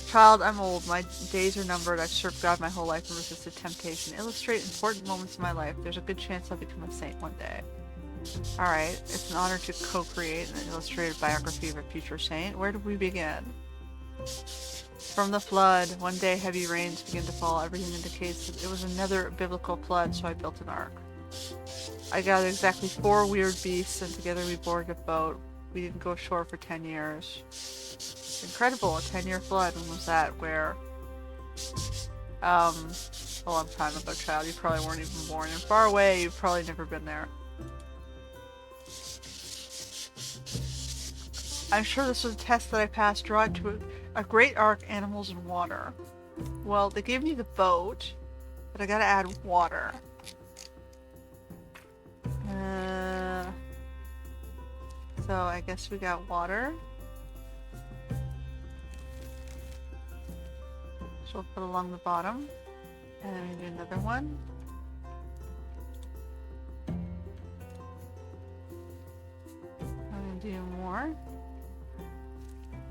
Child, I'm old. My days are numbered. I've served God my whole life and resisted temptation. Illustrate important moments in my life. There's a good chance I'll become a saint one day. Alright, it's an honor to co-create an illustrated biography of a future saint. Where do we begin? From the flood, one day heavy rains begin to fall. Everything indicates that it was another biblical flood, so I built an ark. I gathered exactly 4 weird beasts, and together we boarded a boat. We didn't go ashore for 10 years. Incredible, a 10-year flood. When was that? Where? A long time ago, child. You probably weren't even born. And far away, you've probably never been there. I'm sure this was a test that I passed. Draw it to a great ark, animals, and water. Well, they gave me the boat, but I gotta add water. So I guess we got water. So we'll put along the bottom. And then we do another one. I'm gonna do more.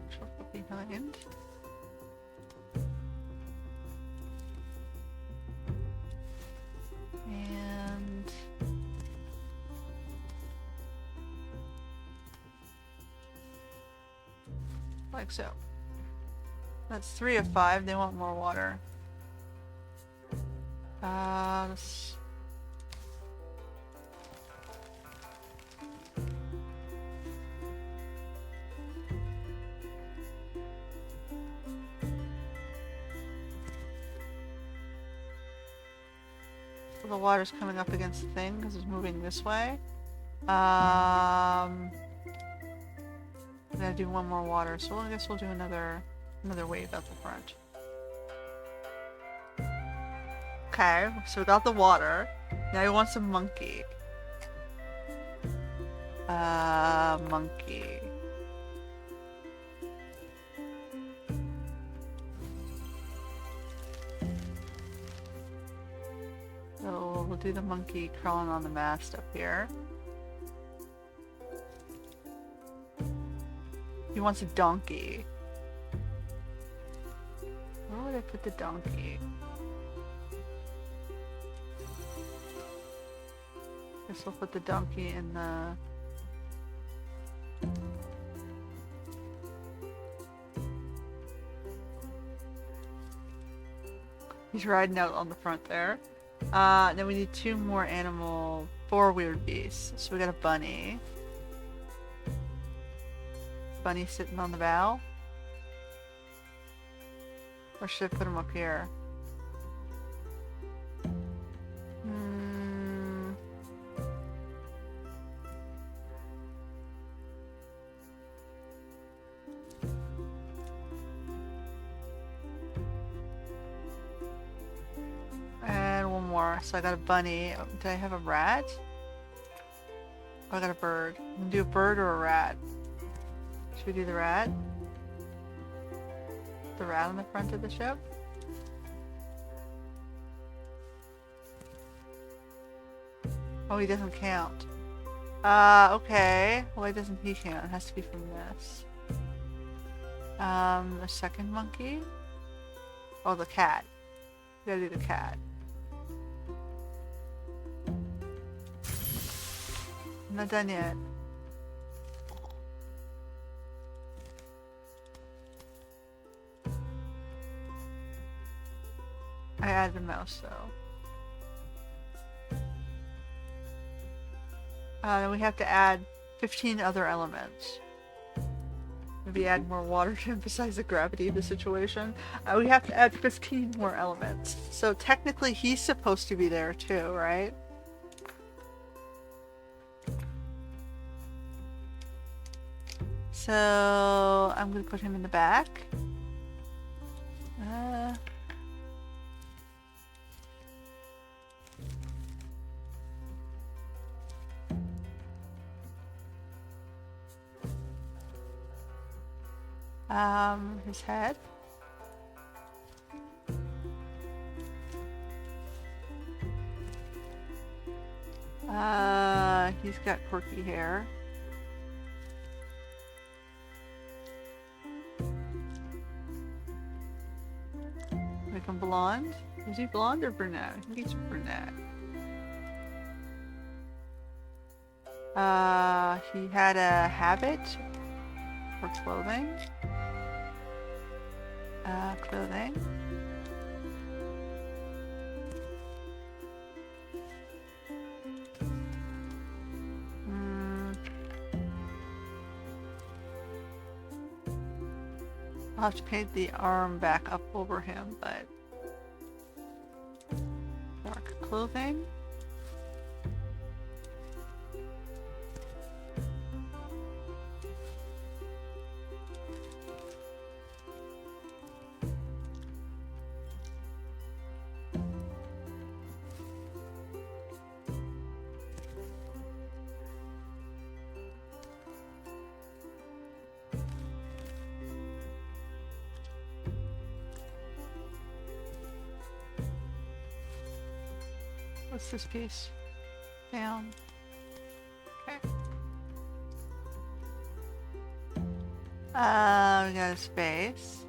Which we'll put behind. And like so. That's 3 of 5. They want more water. Let's... So the water's coming up against the thing because it's moving this way. I'm gonna do one more water, so I guess we'll do another wave at the front. Okay, so we got the water. Now we want some monkey. Monkey. So we'll do the monkey crawling on the mast up here. He wants a donkey. Where would I put the donkey? Guess we'll put the donkey in the... He's riding out on the front there. Then we need 2 more animal, 4 weird beasts. So we got a bunny. Bunny sitting on the bow. Or should I put him up here? And one more. So I got a bunny. Did I have a rat? Oh, I got a bird. I'm gonna do a bird or a rat. Should we do the rat? The rat on the front of the ship? Oh, he doesn't count. Okay. Why doesn't he count? It has to be from this. A second monkey? Oh, the cat. We gotta do the cat. I'm not done yet. I added the mouse though. Then we have to add 15 other elements. Maybe add more water to emphasize the gravity of the situation. We have to add 15 more elements. So technically he's supposed to be there too, right? So I'm going to put him in the back. His head. He's got quirky hair. Make him blonde. Is he blonde or brunette? I think he's brunette. He had a habit for clothing. Clothing. I'll have to paint the arm back up over him, but dark clothing. What's this piece? Down. Okay. We got a space.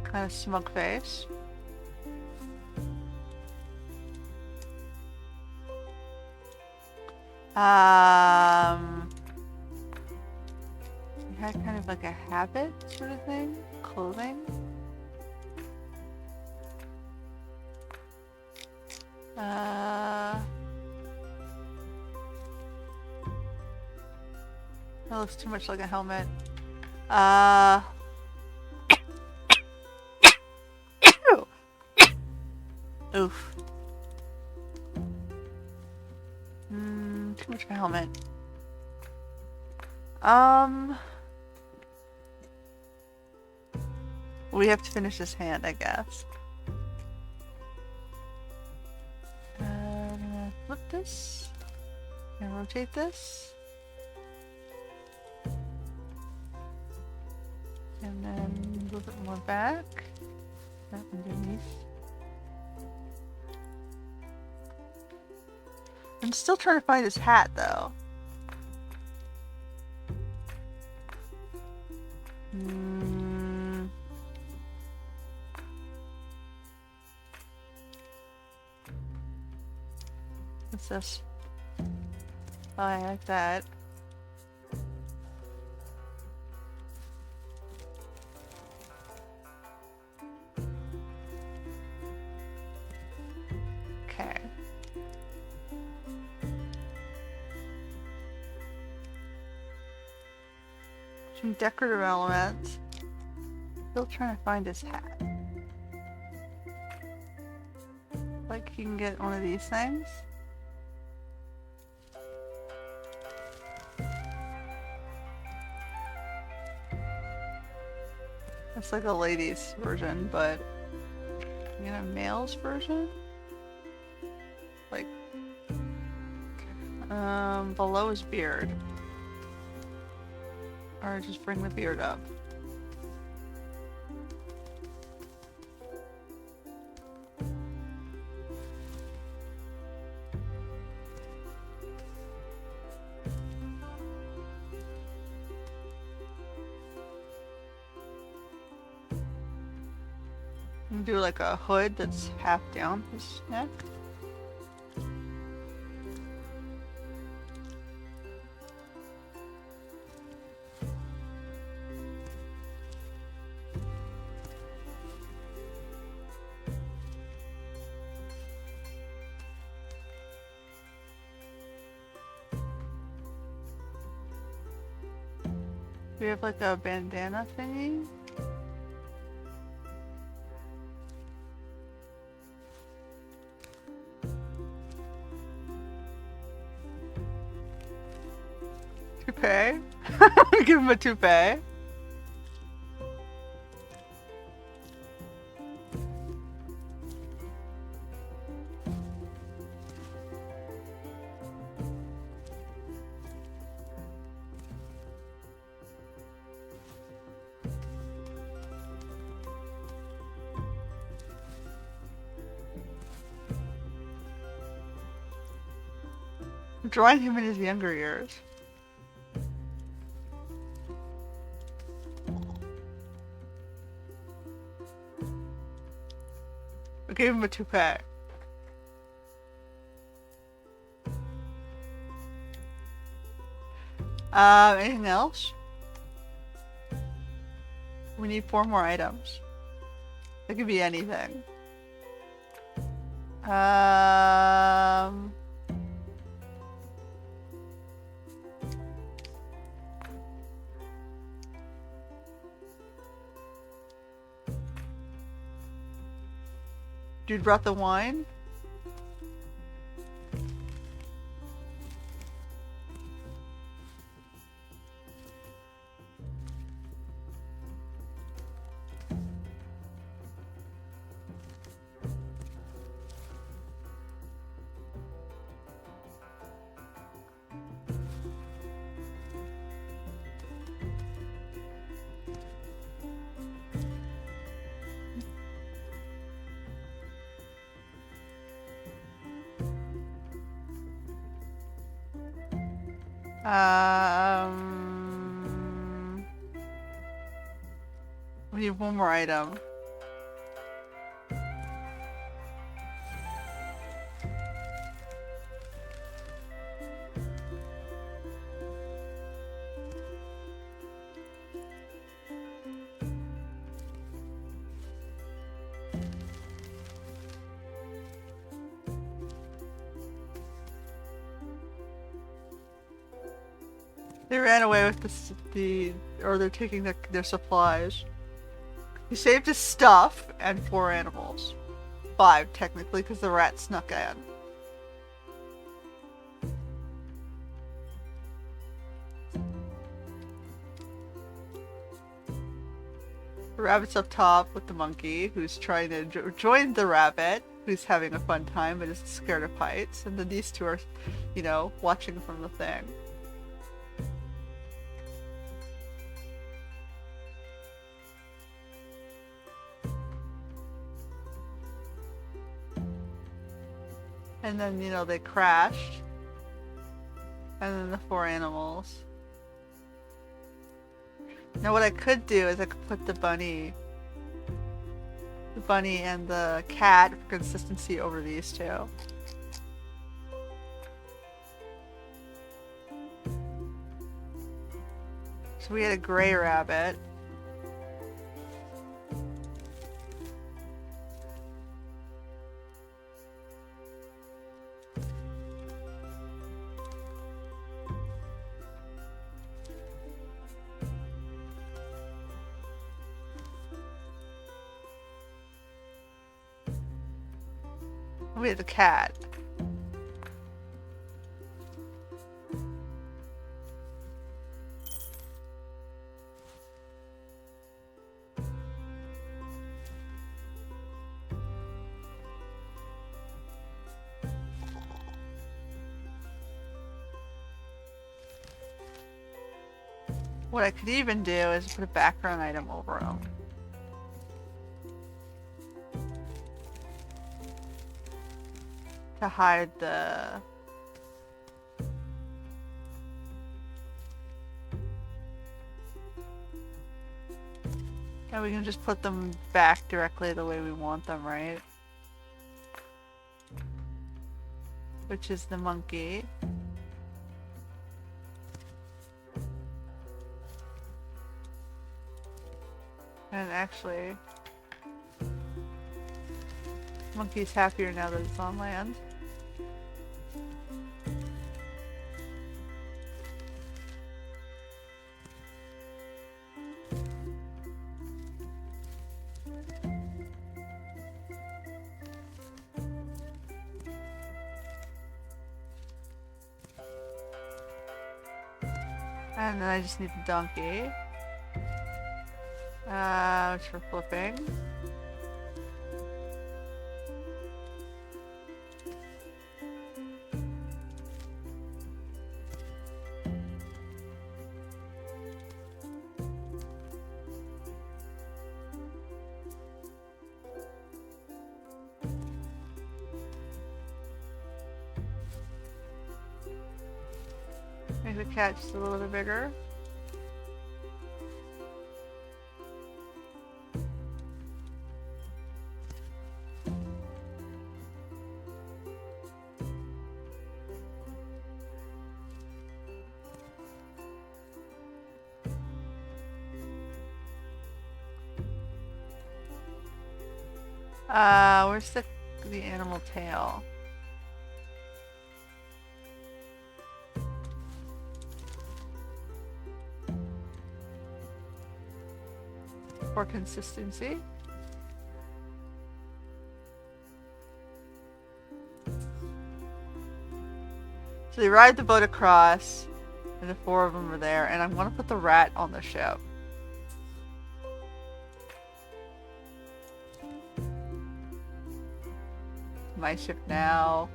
Kind of smug face. He had kind of like a habit sort of thing. Clothing. That looks too much like a helmet. Oof. Too much of a helmet. We have to finish this hand, I guess. I'm gonna flip this. And rotate this. And then move it more back. Not underneath. I'm still trying to find his hat, though. What's this? Oh, I like that. Okay. Some decorative elements. Still trying to find his hat. Like you can get one of these things. It's like a ladies version, but you get a male's version? Like below his beard. Or just bring the beard up. And do like a hood that's half down his neck. We have like a bandana thingy. Toupee? Give him a toupee. I'm drawing him in his younger years. I gave him a toupee. Anything else? We need 4 more items. It could be anything. Dude brought the wine? We need 1 more item. They ran away with or they're taking their supplies. He saved his stuff and 4 animals. 5, technically, because the rat snuck in. The rabbit's up top with the monkey, who's trying to join the rabbit, who's having a fun time but is scared of heights. And then these two are, you know, watching from the thing. And then, you know, they crashed. And then the 4 animals. Now what I could do is I could put the bunny and the cat for consistency over these two. So we had a gray rabbit. We had the cat. What I could even do is put a background item over them. To hide the... And we can just put them back directly the way we want them, right? Which is the monkey. And actually, monkey's happier now that it's on land. And then I just need the donkey. Which for flipping. Make the cat just a little bit bigger. Where's the animal tail? For consistency. So they ride the boat across, and the 4 of them are there, and I'm gonna put the rat on the ship. My ship now.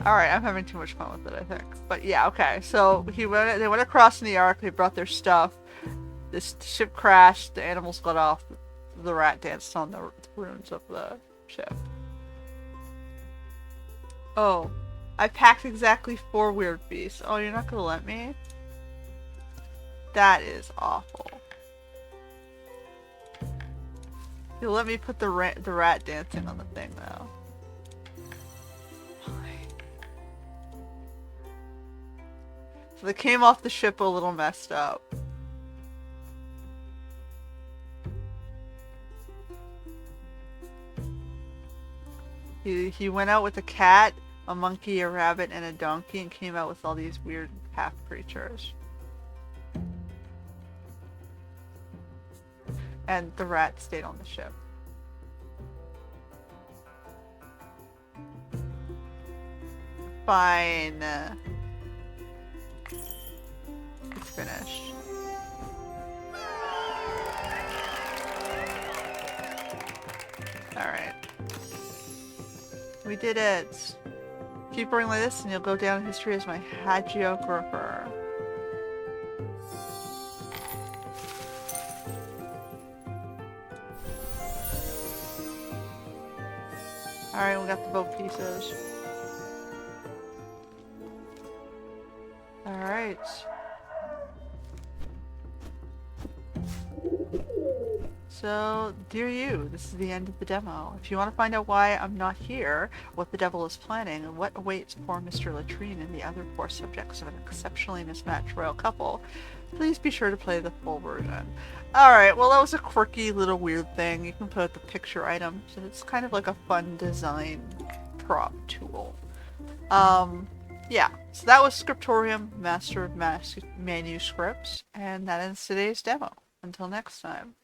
Alright, I'm having too much fun with it, I think. But yeah, okay. So they went across in the ark, they brought their stuff. This ship crashed, the animals got off, the rat danced on the ruins of the ship. Oh, I packed exactly 4 weird beasts. Oh, you're not gonna let me? That is awful. You'll let me put the rat dancing on the thing, though. So they came off the ship a little messed up. He went out with a cat, a monkey, a rabbit, and a donkey, and came out with all these weird half creatures. And the rat stayed on the ship. Fine. It's finished. Alright. We did it. Keep working like this and you'll go down in history as my hagiographer. Alright, we got the boat pieces. Alright. So, dear you, this is the end of the demo. If you want to find out why I'm not here, what the devil is planning, and what awaits poor Mr. Latrine and the other poor subjects of an exceptionally mismatched royal couple, please be sure to play the full version. Alright, well that was a quirky little weird thing. You can put the picture items. It's kind of like a fun design prop tool. Yeah, so that was Scriptorium, Master of Manuscripts, and that ends today's demo. Until next time.